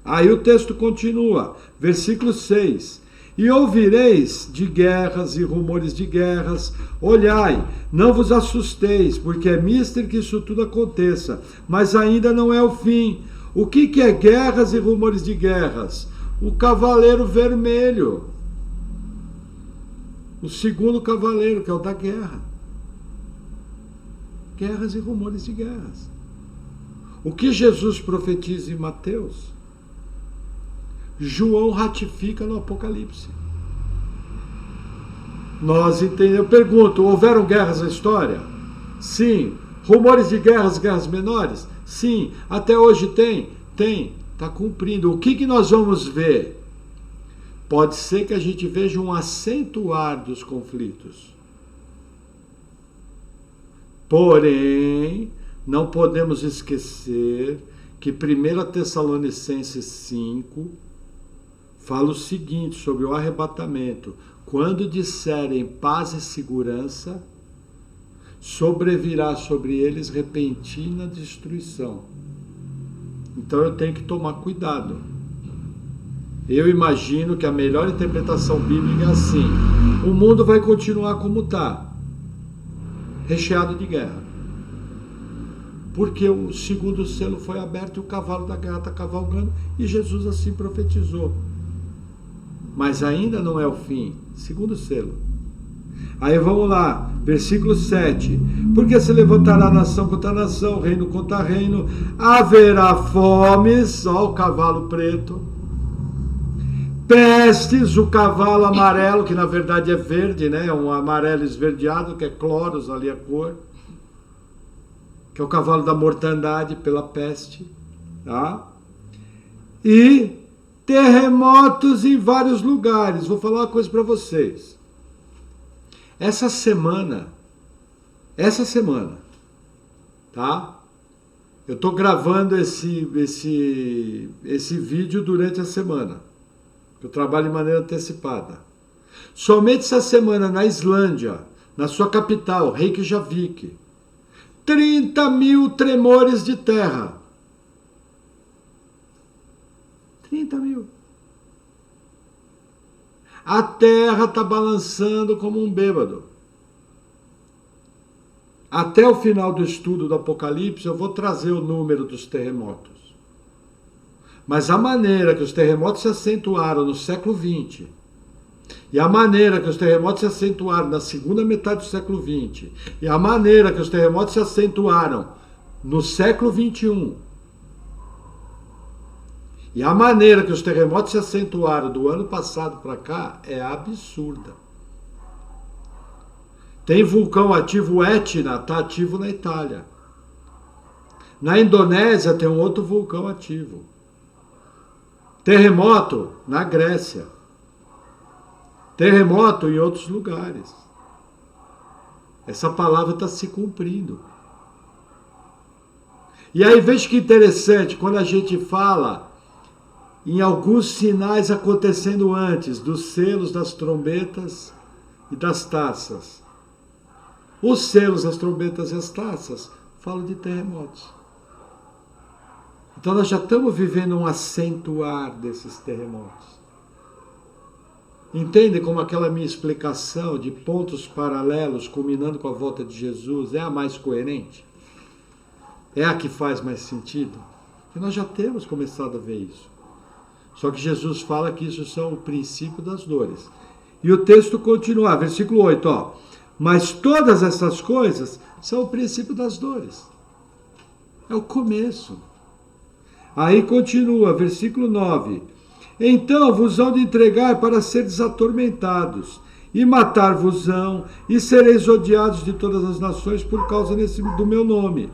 Aí o texto continua, versículo 6. E ouvireis de guerras e rumores de guerras. Olhai, não vos assusteis, porque é mister que isso tudo aconteça, mas ainda não é o fim. O que é guerras e rumores de guerras? O cavaleiro vermelho. O segundo cavaleiro, que é o da guerra. Guerras e rumores de guerras. O que Jesus profetiza em Mateus, João ratifica no Apocalipse. Nós entendemos. Eu pergunto, houveram guerras na história? Sim. Rumores de guerras, guerras menores? Sim. Até hoje tem? Tem. Está cumprindo. O que nós vamos ver? Pode ser que a gente veja um acentuar dos conflitos. Porém, não podemos esquecer que 1 Tessalonicenses 5 fala o seguinte sobre o arrebatamento. Quando disserem paz e segurança, sobrevirá sobre eles repentina destruição. Então eu tenho que tomar cuidado. Eu imagino que a melhor interpretação bíblica é assim: o mundo vai continuar como está, recheado de guerra. Porque o segundo selo foi aberto e o cavalo da guerra está cavalgando, e Jesus assim profetizou. Mas ainda não é o fim. Segundo selo. Aí vamos lá, versículo 7. Porque se levantará nação contra nação, reino contra reino, haverá fomes, ó, o cavalo preto, pestes, o cavalo amarelo, que na verdade é verde, né? Um amarelo esverdeado, que é cloros ali a cor, que é o cavalo da mortandade pela peste, tá? E terremotos em vários lugares. Vou falar uma coisa para vocês. Essa semana, tá? Eu estou gravando esse vídeo durante a semana. Eu trabalho de maneira antecipada. Somente essa semana na Islândia, na sua capital, Reykjavik, 30 mil tremores de terra. 30 mil. A terra está balançando como um bêbado. Até o final do estudo do Apocalipse, eu vou trazer o número dos terremotos. Mas a maneira que os terremotos se acentuaram no século XX, e a maneira que os terremotos se acentuaram na segunda metade do século XX, e a maneira que os terremotos se acentuaram no século XXI, e a maneira que os terremotos se acentuaram do ano passado para cá é absurda. Tem vulcão ativo, o Etna está ativo na Itália. Na Indonésia tem um outro vulcão ativo. Terremoto na Grécia. Terremoto em outros lugares. Essa palavra está se cumprindo. E aí veja que interessante, quando a gente fala em alguns sinais acontecendo antes, dos selos, das trombetas e das taças. Os selos, as trombetas e as taças falam de terremotos. Então nós já estamos vivendo um acentuar desses terremotos. Entende como aquela minha explicação de pontos paralelos culminando com a volta de Jesus é a mais coerente? É a que faz mais sentido? E nós já temos começado a ver isso. Só que Jesus fala que isso são o princípio das dores. E o texto continua, versículo 8, ó. Mas todas essas coisas são o princípio das dores. É o começo. Aí continua, versículo 9. Então vos hão de entregar para seres atormentados, e matar-vos-ão, e sereis odiados de todas as nações por causa do meu nome.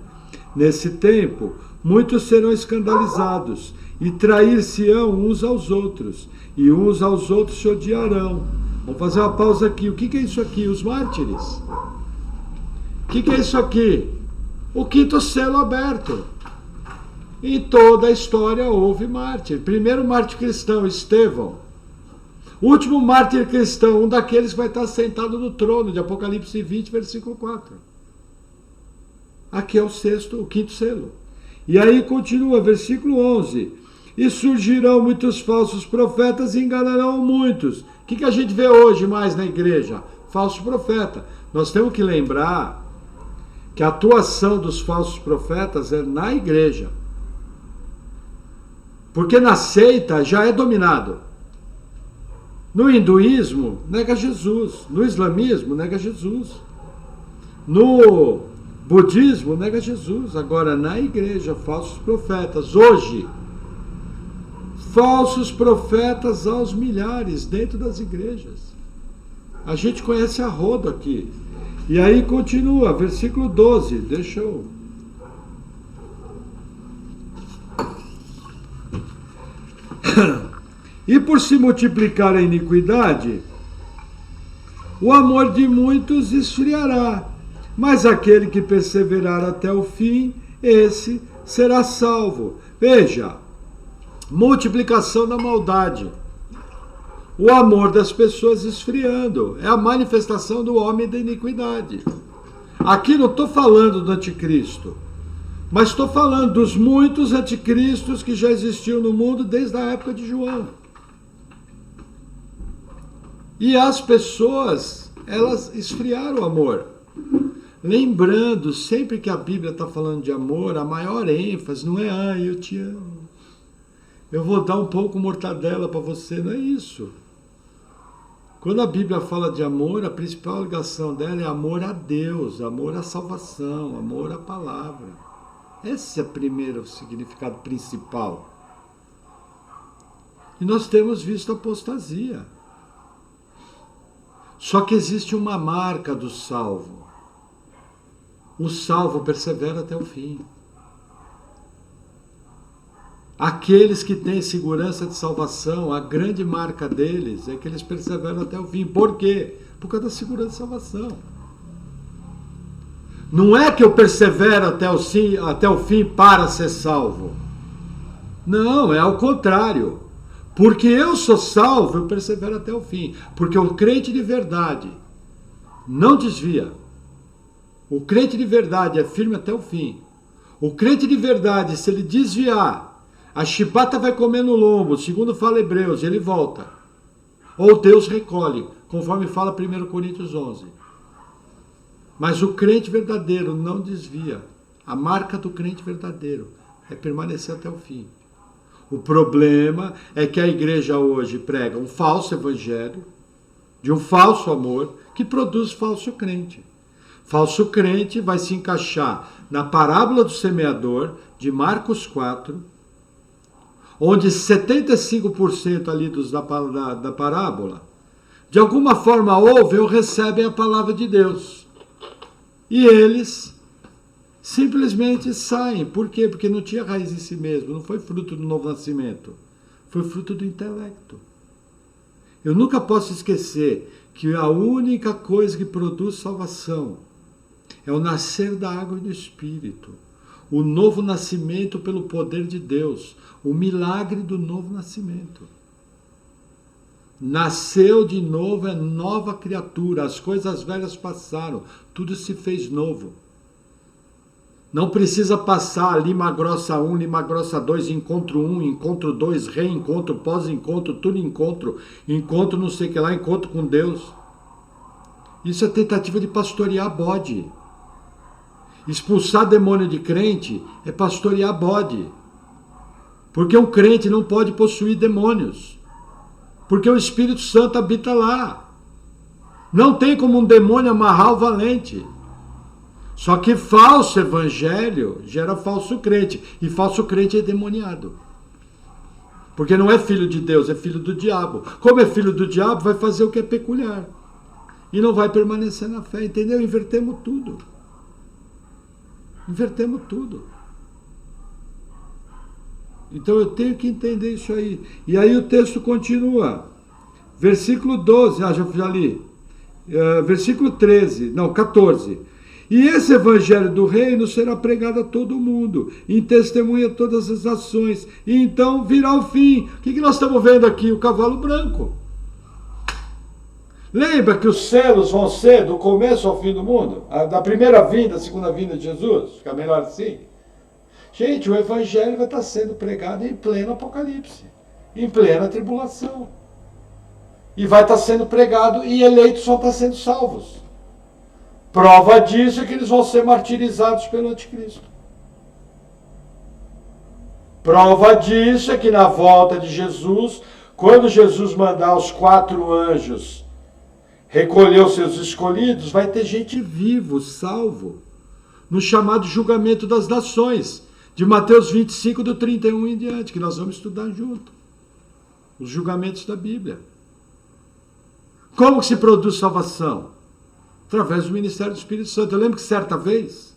Nesse tempo, muitos serão escandalizados, e trair-se-ão uns aos outros, e uns aos outros se odiarão. Vamos fazer uma pausa aqui. O que é isso aqui? Os mártires. O que é isso aqui? O quinto selo aberto. Em toda a história houve mártir. Primeiro mártir cristão, Estevão. Último mártir cristão, um daqueles que vai estar sentado no trono, de Apocalipse 20, versículo 4. Aqui é o quinto selo. E aí continua, versículo 11. E surgirão muitos falsos profetas e enganarão muitos. O que a gente vê hoje mais na igreja? Falso profeta. Nós temos que lembrar que a atuação dos falsos profetas é na igreja. Porque na seita já é dominado. No hinduísmo, nega Jesus. No islamismo, nega Jesus. No budismo, nega Jesus. Agora, na igreja, falsos profetas. Hoje, falsos profetas aos milhares dentro das igrejas. A gente conhece a rodo aqui. E aí continua, versículo 12. Deixa eu... E por se multiplicar a iniquidade, o amor de muitos esfriará, mas aquele que perseverar até o fim, esse será salvo. Veja, multiplicação da maldade, o amor das pessoas esfriando, é a manifestação do homem da iniquidade. Aqui não estou falando do anticristo, mas estou falando dos muitos anticristos que já existiam no mundo desde a época de João. E as pessoas, elas esfriaram o amor. Lembrando, sempre que a Bíblia está falando de amor, a maior ênfase não é, eu te amo, eu vou dar um pouco mortadela para você, não é isso. Quando a Bíblia fala de amor, a principal ligação dela é amor a Deus, amor à salvação, amor à palavra. Esse é o primeiro significado principal. E nós temos visto apostasia. Só que existe uma marca do salvo. O salvo persevera até o fim. Aqueles que têm segurança de salvação, a grande marca deles é que eles perseveram até o fim. Por quê? Por causa da segurança de salvação. Não é que eu persevero até o fim para ser salvo. Não, é ao contrário. Porque eu sou salvo, eu persevero até o fim. Porque o crente de verdade não desvia. O crente de verdade é firme até o fim. O crente de verdade, se ele desviar, a chibata vai comer no lombo, segundo fala Hebreus, ele volta. Ou Deus recolhe, conforme fala 1 Coríntios 11. Mas o crente verdadeiro não desvia. A marca do crente verdadeiro é permanecer até o fim. O problema é que a igreja hoje prega um falso evangelho, de um falso amor, que produz falso crente. Falso crente vai se encaixar na parábola do semeador, de Marcos 4, onde 75% ali da parábola de alguma forma ouvem ou recebem a palavra de Deus. E eles simplesmente saem. Por quê? Porque não tinha raiz em si mesmo, não foi fruto do novo nascimento, foi fruto do intelecto. Eu nunca posso esquecer que a única coisa que produz salvação é o nascer da água e do Espírito, o novo nascimento pelo poder de Deus, o milagre do novo nascimento. Nasceu de novo, é nova criatura, as coisas velhas passaram, tudo se fez novo. Não precisa passar Lima Grossa 1, Lima Grossa 2, encontro 1, encontro 2, reencontro, pós-encontro, tudo encontro, encontro não sei o que lá, encontro com Deus. Isso é tentativa de pastorear bode. Expulsar demônio de crente é pastorear bode. Porque um crente não pode possuir demônios. Porque o Espírito Santo habita lá. Não tem como um demônio amarrar o valente. Só que falso evangelho gera falso crente. E falso crente é demoniado. Porque não é filho de Deus, é filho do diabo. Como é filho do diabo, vai fazer o que é peculiar. E não vai permanecer na fé, entendeu? Invertemos tudo. Invertemos tudo. Então eu tenho que entender isso aí. E aí o texto continua. Versículo 12, já li. Versículo 14. E esse evangelho do reino será pregado a todo mundo, em testemunha a todas as ações, e então virá o fim. O que nós estamos vendo aqui? O cavalo branco. Lembra que os selos vão ser do começo ao fim do mundo? Da primeira vinda, a segunda vinda de Jesus? Fica melhor assim? Gente, o evangelho vai estar sendo pregado em pleno apocalipse, em plena tribulação. E vai estar sendo pregado e eleitos vão estar sendo salvos. Prova disso é que eles vão ser martirizados pelo anticristo. Prova disso é que na volta de Jesus, quando Jesus mandar os 4 anjos recolher os seus escolhidos, vai ter gente vivo, salvo, no chamado julgamento das nações, de Mateus 25, do 31 em diante, que nós vamos estudar junto. Os julgamentos da Bíblia. Como que se produz salvação? Através do ministério do Espírito Santo. Eu lembro que certa vez,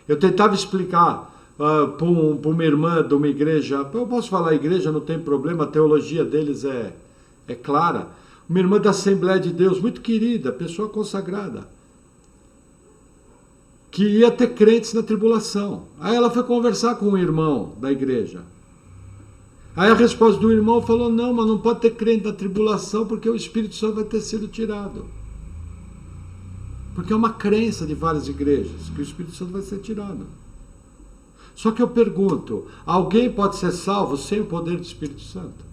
eu tentava explicar para uma irmã de uma igreja, eu posso falar igreja, não tem problema, a teologia deles é clara, uma irmã da Assembleia de Deus, muito querida, pessoa consagrada, que ia ter crentes na tribulação. Aí ela foi conversar com um irmão da igreja. Aí a resposta do irmão falou, não, mas não pode ter crente na tribulação porque o Espírito Santo vai ter sido tirado. Porque é uma crença de várias igrejas que o Espírito Santo vai ser tirado. Só que eu pergunto, alguém pode ser salvo sem o poder do Espírito Santo?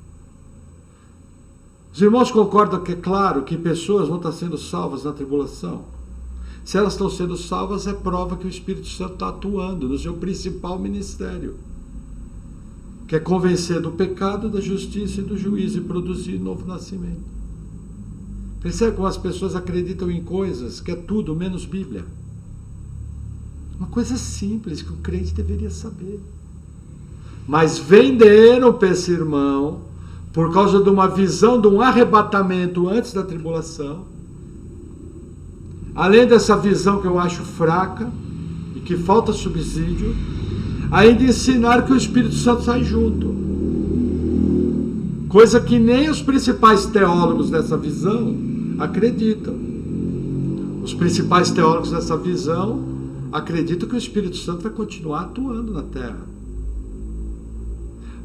Os irmãos concordam que é claro que pessoas vão estar sendo salvas na tribulação? Se elas estão sendo salvas, é prova que o Espírito Santo está atuando no seu principal ministério, que é convencer do pecado, da justiça e do juízo e produzir novo nascimento. Percebe como as pessoas acreditam em coisas que é tudo menos Bíblia? Uma coisa simples que o crente deveria saber. Mas venderam para esse irmão, por causa de uma visão de um arrebatamento antes da tribulação, além dessa visão que eu acho fraca e que falta subsídio, ainda ensinaram que o Espírito Santo sai junto. Coisa que nem os principais teólogos dessa visão acreditam. Os principais teólogos dessa visão acreditam que o Espírito Santo vai continuar atuando na Terra.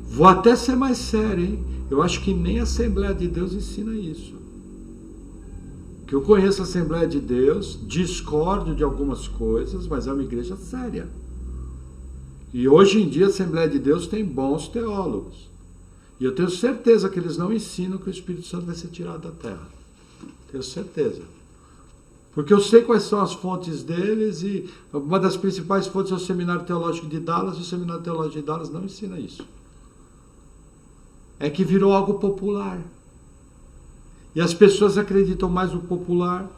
Vou até ser mais sério, hein? Eu acho que nem a Assembleia de Deus ensina isso. Que eu conheço a Assembleia de Deus, discordo de algumas coisas, mas é uma igreja séria. E hoje em dia a Assembleia de Deus tem bons teólogos. E eu tenho certeza que eles não ensinam que o Espírito Santo vai ser tirado da terra. Tenho certeza. Porque eu sei quais são as fontes deles e uma das principais fontes é o Seminário Teológico de Dallas, e o Seminário Teológico de Dallas não ensina isso. É que virou algo popular. E as pessoas acreditam mais no popular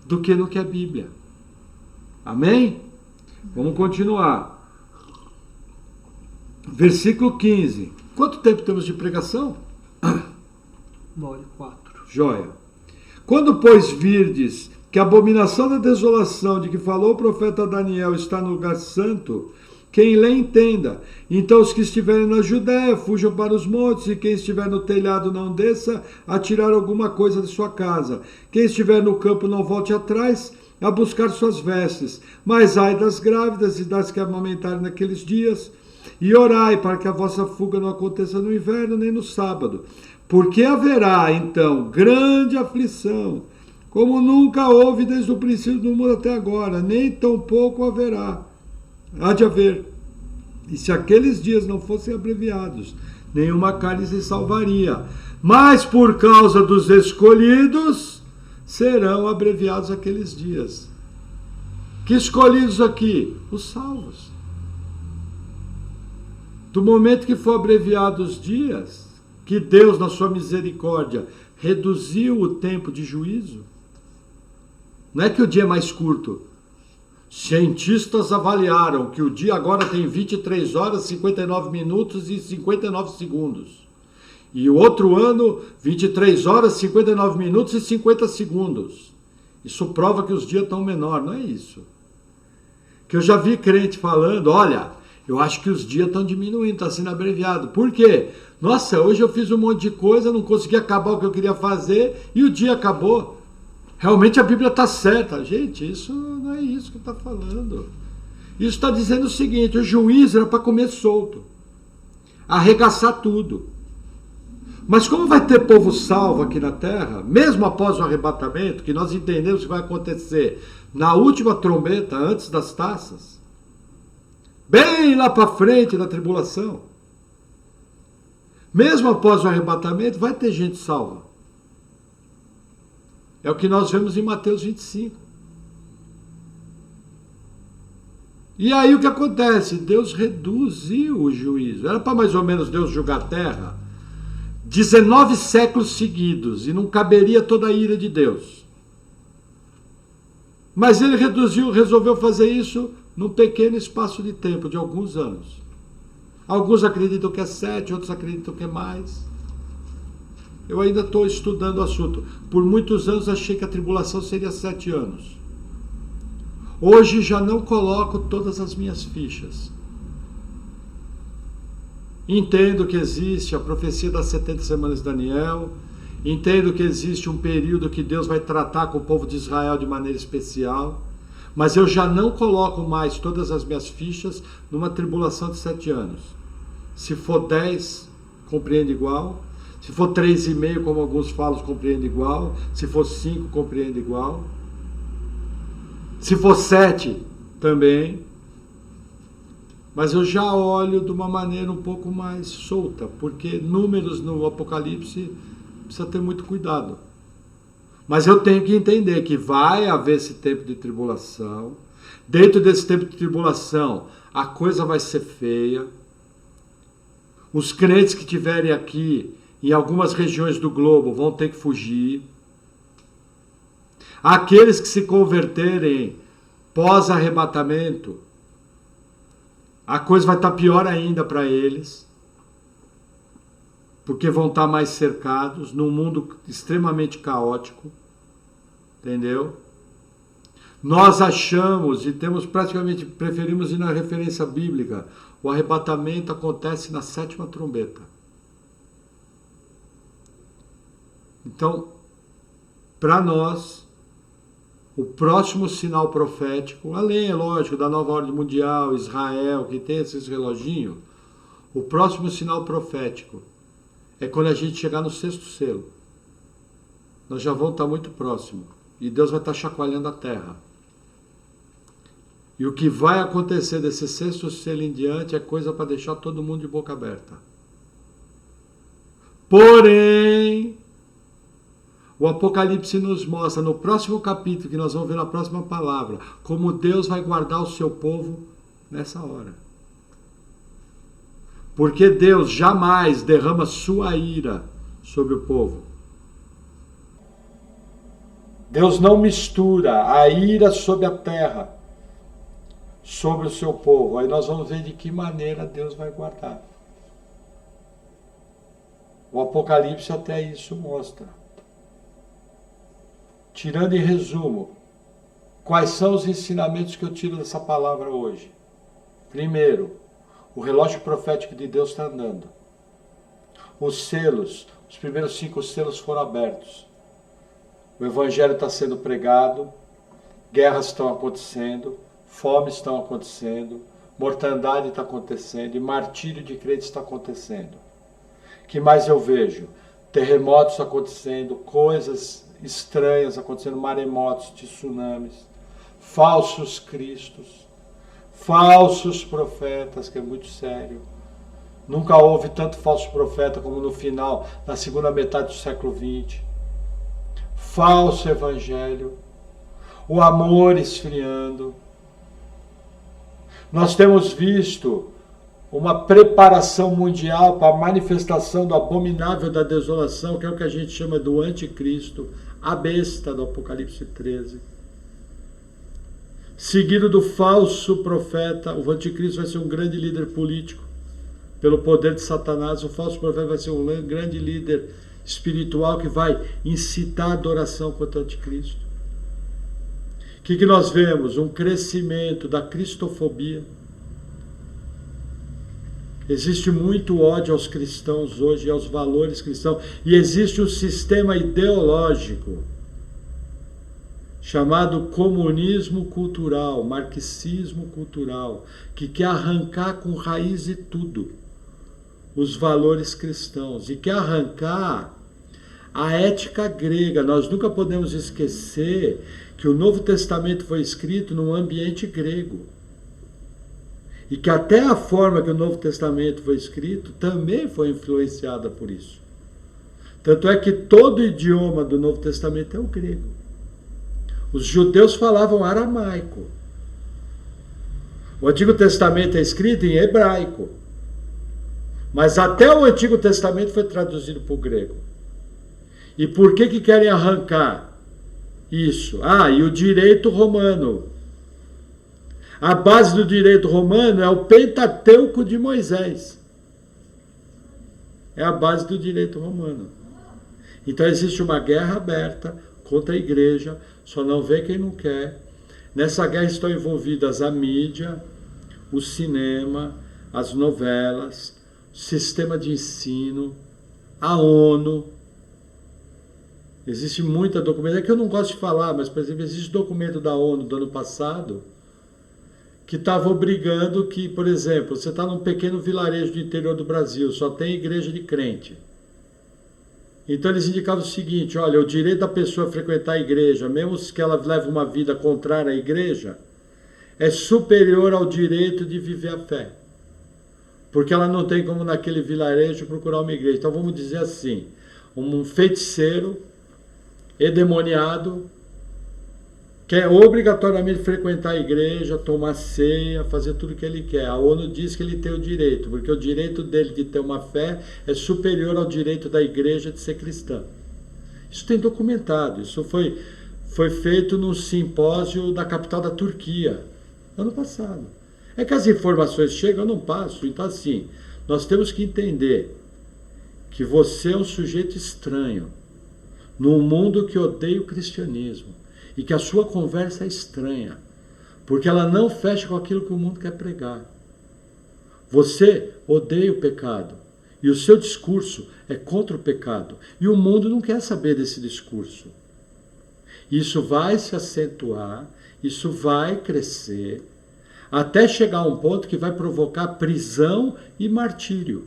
do que no que é Bíblia. Amém? Vamos continuar. Versículo 15. Quanto tempo temos de pregação? 1h04. Joia. Quando, pois, virdes que a abominação da desolação de que falou o profeta Daniel está no lugar santo, quem lê entenda. Então os que estiverem na Judéia fujam para os montes, e quem estiver no telhado não desça a tirar alguma coisa de sua casa. Quem estiver no campo não volte atrás a buscar suas vestes. Mas ai das grávidas e das que amamentarem naqueles dias, e orai para que a vossa fuga não aconteça no inverno nem no sábado. Porque haverá, então, grande aflição, como nunca houve desde o princípio do mundo até agora, nem tampouco haverá. Há de haver. E se aqueles dias não fossem abreviados, nenhuma carne se salvaria. Mas por causa dos escolhidos, serão abreviados aqueles dias. Que escolhidos aqui? Os salvos. Do momento que for abreviados os dias, que Deus, na sua misericórdia, reduziu o tempo de juízo, não é que o dia é mais curto. Cientistas avaliaram que o dia agora tem 23 horas, 59 minutos e 59 segundos. E o outro ano, 23 horas, 59 minutos e 50 segundos. Isso prova que os dias estão menores, não é isso? Que eu já vi crente falando, olha, eu acho que os dias estão diminuindo, está sendo abreviado. Por quê? Nossa, hoje eu fiz um monte de coisa, não consegui acabar o que eu queria fazer e o dia acabou. Realmente a Bíblia está certa. Gente, isso não é isso que está falando. Isso está dizendo o seguinte, o juiz era para comer solto, arregaçar tudo. Mas como vai ter povo salvo aqui na terra, mesmo após o arrebatamento, que nós entendemos que vai acontecer na última trombeta, antes das taças, bem lá para frente da tribulação, mesmo após o arrebatamento, vai ter gente salva. É o que nós vemos em Mateus 25. E aí o que acontece? Deus reduziu o juízo. Era para mais ou menos Deus julgar a terra 19 séculos seguidos, e não caberia toda a ira de Deus. Mas ele resolveu fazer isso num pequeno espaço de tempo, de alguns anos. Alguns acreditam que é 7, outros acreditam que é mais. Eu ainda estou estudando o assunto. Por muitos anos achei que a tribulação seria 7 anos. Hoje já não coloco todas as minhas fichas. Entendo que existe a profecia das 70 semanas de Daniel. Entendo que existe um período que Deus vai tratar com o povo de Israel de maneira especial. Mas eu já não coloco mais todas as minhas fichas numa tribulação de 7 anos. Se for 10, compreendo igual. Se for 3,5, como alguns falam, compreendo igual. Se for 5, compreendo igual. Se for 7, também. Mas eu já olho de uma maneira um pouco mais solta, porque números no Apocalipse precisa ter muito cuidado. Mas eu tenho que entender que vai haver esse tempo de tribulação. Dentro desse tempo de tribulação, a coisa vai ser feia. Os crentes que estiverem aqui em algumas regiões do globo vão ter que fugir. Aqueles que se converterem pós-arrebatamento, a coisa vai estar pior ainda para eles, porque vão estar mais cercados num mundo extremamente caótico, entendeu? Nós achamos e temos praticamente, preferimos ir na referência bíblica, o arrebatamento acontece na 7ª trombeta. Então, para nós, o próximo sinal profético, além, é lógico, da nova ordem mundial, Israel, que tem esses reloginhos, o próximo sinal profético é quando a gente chegar no 6º selo. Nós já vamos estar muito próximo. E Deus vai estar chacoalhando a terra. E o que vai acontecer desse 6º selo em diante é coisa para deixar todo mundo de boca aberta. Porém, o Apocalipse nos mostra, no próximo capítulo, que nós vamos ver na próxima palavra, como Deus vai guardar o seu povo nessa hora. Porque Deus jamais derrama sua ira sobre o povo. Deus não mistura a ira sobre a terra, sobre o seu povo. Aí nós vamos ver de que maneira Deus vai guardar. O Apocalipse até isso mostra. tirando em resumo, quais são os ensinamentos que eu tiro dessa palavra hoje? Primeiro, o relógio profético de Deus está andando. Os selos, os primeiros 5 selos foram abertos. O evangelho está sendo pregado, guerras estão acontecendo, fomes estão acontecendo, mortandade está acontecendo e martírio de crentes está acontecendo. O que mais eu vejo? Terremotos acontecendo, coisas estranhas acontecendo, maremotos, tsunamis, falsos cristos, falsos profetas, que é muito sério. Nunca houve tanto falso profeta como no final, na segunda metade do século XX. Falso evangelho, o amor esfriando. Nós temos visto uma preparação mundial para a manifestação do abominável da desolação, que é o que a gente chama do anticristo, a besta do Apocalipse 13. Seguido do falso profeta, o anticristo vai ser um grande líder político, pelo poder de Satanás. O falso profeta vai ser um grande líder espiritual que vai incitar a adoração contra o anticristo. O que nós vemos? Um crescimento da cristofobia. Existe muito ódio aos cristãos hoje, aos valores cristãos, e existe um sistema ideológico chamado comunismo cultural, marxismo cultural, que quer arrancar com raiz e tudo os valores cristãos e quer arrancar a ética grega. Nós nunca podemos esquecer que o Novo Testamento foi escrito num ambiente grego. E que até a forma que o Novo Testamento foi escrito também foi influenciada por isso. Tanto é que todo o idioma do Novo Testamento é o grego. Os judeus falavam aramaico. O Antigo Testamento é escrito em hebraico. Mas até o Antigo Testamento foi traduzido para o grego. E por que querem arrancar isso? E o direito romano. A base do direito romano é o Pentateuco de Moisés. É a base do direito romano. Então existe uma guerra aberta contra a igreja, só não vê quem não quer. Nessa guerra estão envolvidas a mídia, o cinema, as novelas, o sistema de ensino, a ONU. Existe muita documentação, é que eu não gosto de falar, mas, por exemplo, existe documento da ONU do ano passado que estava obrigando que, por exemplo, você está num pequeno vilarejo do interior do Brasil, só tem igreja de crente. Então eles indicavam o seguinte: olha, o direito da pessoa a frequentar a igreja, mesmo que ela leve uma vida contrária à igreja, é superior ao direito de viver a fé. Porque ela não tem como naquele vilarejo procurar uma igreja. Então vamos dizer assim, um feiticeiro endemoniado quer obrigatoriamente frequentar a igreja, tomar ceia, fazer tudo o que ele quer. A ONU diz que ele tem o direito, porque o direito dele de ter uma fé é superior ao direito da igreja de ser cristã. Isso tem documentado, isso foi feito num simpósio da capital da Turquia, ano passado. É que as informações chegam, eu não passo. Então assim, nós temos que entender que você é um sujeito estranho, num mundo que odeia o cristianismo. E que a sua conversa é estranha, porque ela não fecha com aquilo que o mundo quer pregar. Você odeia o pecado, e o seu discurso é contra o pecado, e o mundo não quer saber desse discurso. Isso vai se acentuar, isso vai crescer, até chegar a um ponto que vai provocar prisão e martírio.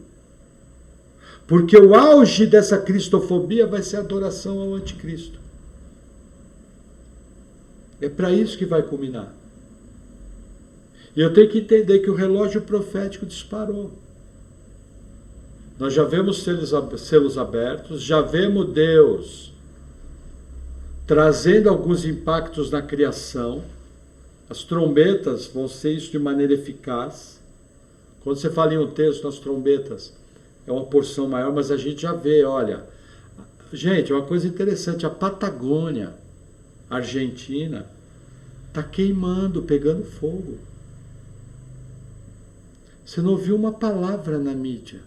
Porque o auge dessa cristofobia vai ser a adoração ao anticristo. É para isso que vai culminar. E eu tenho que entender que o relógio profético disparou. Nós já vemos selos abertos, já vemos Deus trazendo alguns impactos na criação. As trombetas vão ser isso de maneira eficaz. Quando você fala em um texto nas trombetas, é uma porção maior, mas a gente já vê, olha. Gente, é uma coisa interessante, a Patagônia, Argentina, está queimando, pegando fogo. Você não ouviu uma palavra na mídia.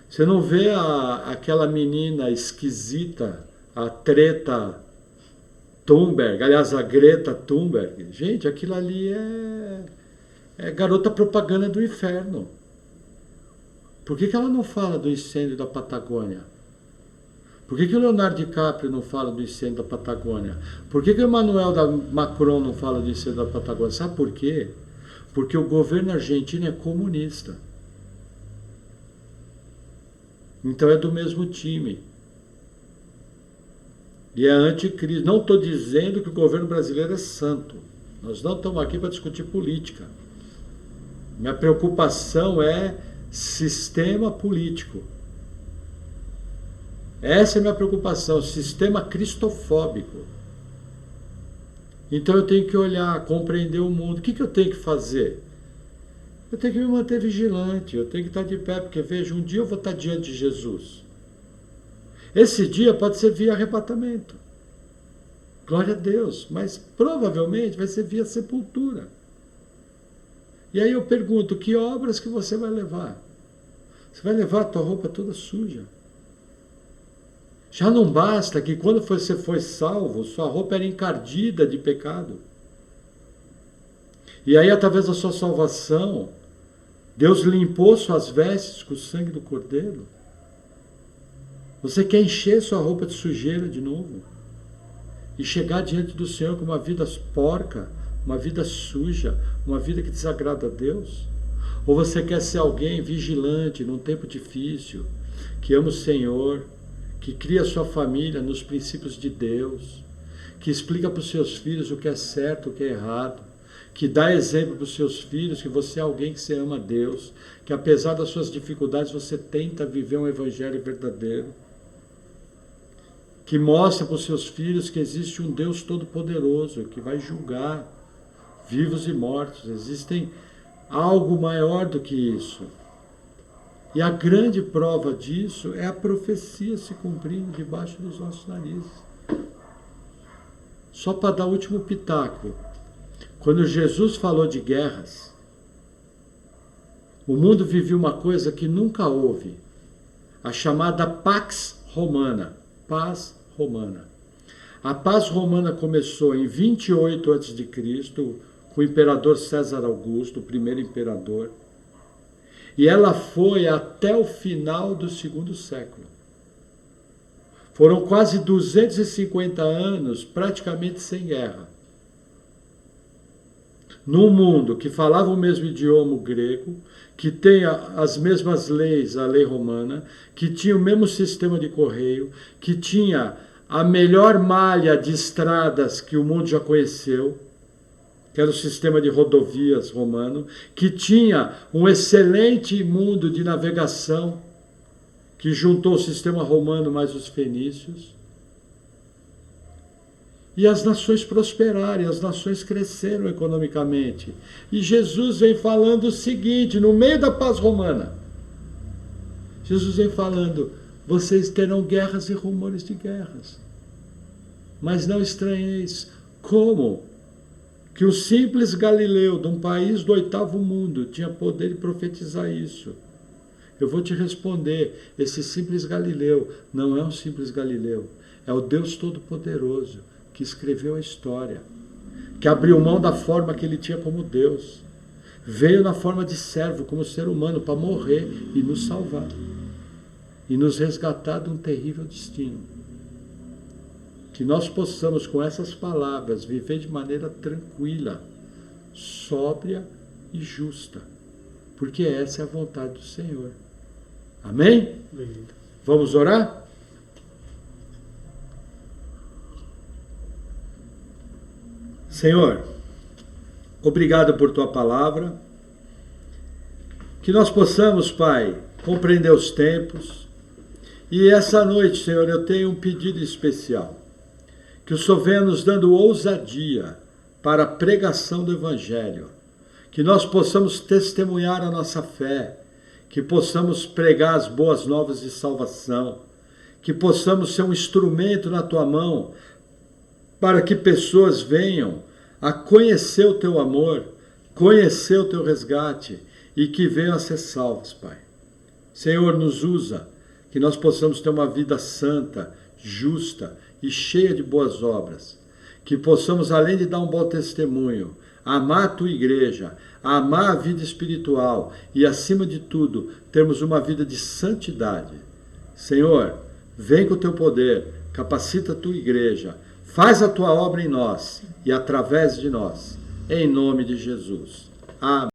Você não vê aquela menina esquisita, a treta Thunberg, aliás, a Greta Thunberg. Gente, aquilo ali é garota propaganda do inferno. Por que ela não fala do incêndio da Patagônia? Por que o Leonardo DiCaprio não fala do incêndio da Patagônia? Por que o Emmanuel Macron não fala do incêndio da Patagônia? Sabe por quê? Porque o governo argentino é comunista. Então é do mesmo time. E é anticristo. Não estou dizendo que o governo brasileiro é santo. Nós não estamos aqui para discutir política. Minha preocupação é sistema político. Essa é a minha preocupação, sistema cristofóbico. Então eu tenho que olhar, compreender o mundo. O que eu tenho que fazer? Eu tenho que me manter vigilante, eu tenho que estar de pé, porque veja, um dia eu vou estar diante de Jesus. Esse dia pode ser via arrebatamento. Glória a Deus, mas provavelmente vai ser via sepultura. E aí eu pergunto, que obras que você vai levar? Você vai levar a tua roupa toda suja. Já não basta que quando você foi salvo, sua roupa era encardida de pecado. E aí, através da sua salvação, Deus limpou suas vestes com o sangue do Cordeiro. Você quer encher sua roupa de sujeira de novo? E chegar diante do Senhor com uma vida porca, uma vida suja, uma vida que desagrada a Deus? Ou você quer ser alguém vigilante num tempo difícil, que ama o Senhor, que cria sua família nos princípios de Deus, que explica para os seus filhos o que é certo, o que é errado, que dá exemplo para os seus filhos que você é alguém que você ama a Deus, que apesar das suas dificuldades você tenta viver um evangelho verdadeiro, que mostra para os seus filhos que existe um Deus todo-poderoso que vai julgar vivos e mortos. Existem algo maior do que isso. E a grande prova disso é a profecia se cumprindo debaixo dos nossos narizes. Só para dar o último pitaco. Quando Jesus falou de guerras, o mundo vivia uma coisa que nunca houve. A chamada Pax Romana. Paz Romana. A paz romana começou em 28 a.C., com o imperador César Augusto, o primeiro imperador. E ela foi até o final do segundo século. Foram quase 250 anos praticamente sem guerra. Num mundo que falava o mesmo idioma grego, que tem as mesmas leis, a lei romana, que tinha o mesmo sistema de correio, que tinha a melhor malha de estradas que o mundo já conheceu, que era o sistema de rodovias romano, que tinha um excelente mundo de navegação, que juntou o sistema romano mais os fenícios. E as nações prosperaram, e as nações cresceram economicamente. E Jesus vem falando o seguinte, no meio da paz romana. Jesus vem falando, vocês terão guerras e rumores de guerras. Mas não estranheis como que o simples Galileu, de um país do 8º mundo, tinha poder de profetizar isso. Eu vou te responder, esse simples Galileu não é um simples Galileu, é o Deus Todo-Poderoso, que escreveu a história, que abriu mão da forma que ele tinha como Deus, veio na forma de servo, como ser humano, para morrer e nos salvar, e nos resgatar de um terrível destino. Que nós possamos, com essas palavras, viver de maneira tranquila, sóbria e justa, porque essa é a vontade do Senhor. Amém? Amém. Vamos orar? Senhor, obrigado por tua palavra, que nós possamos, Pai, compreender os tempos, e essa noite, Senhor, eu tenho um pedido especial, que o Senhor venha nos dando ousadia para a pregação do Evangelho, que nós possamos testemunhar a nossa fé, que possamos pregar as boas novas de salvação, que possamos ser um instrumento na tua mão, para que pessoas venham a conhecer o teu amor, conhecer o teu resgate e que venham a ser salvos, Pai. Senhor, nos usa, que nós possamos ter uma vida santa, justa e cheia de boas obras. Que possamos, além de dar um bom testemunho, amar a tua igreja, amar a vida espiritual e, acima de tudo, termos uma vida de santidade. Senhor, vem com o teu poder, capacita a tua igreja, faz a tua obra em nós e através de nós, em nome de Jesus. Amém.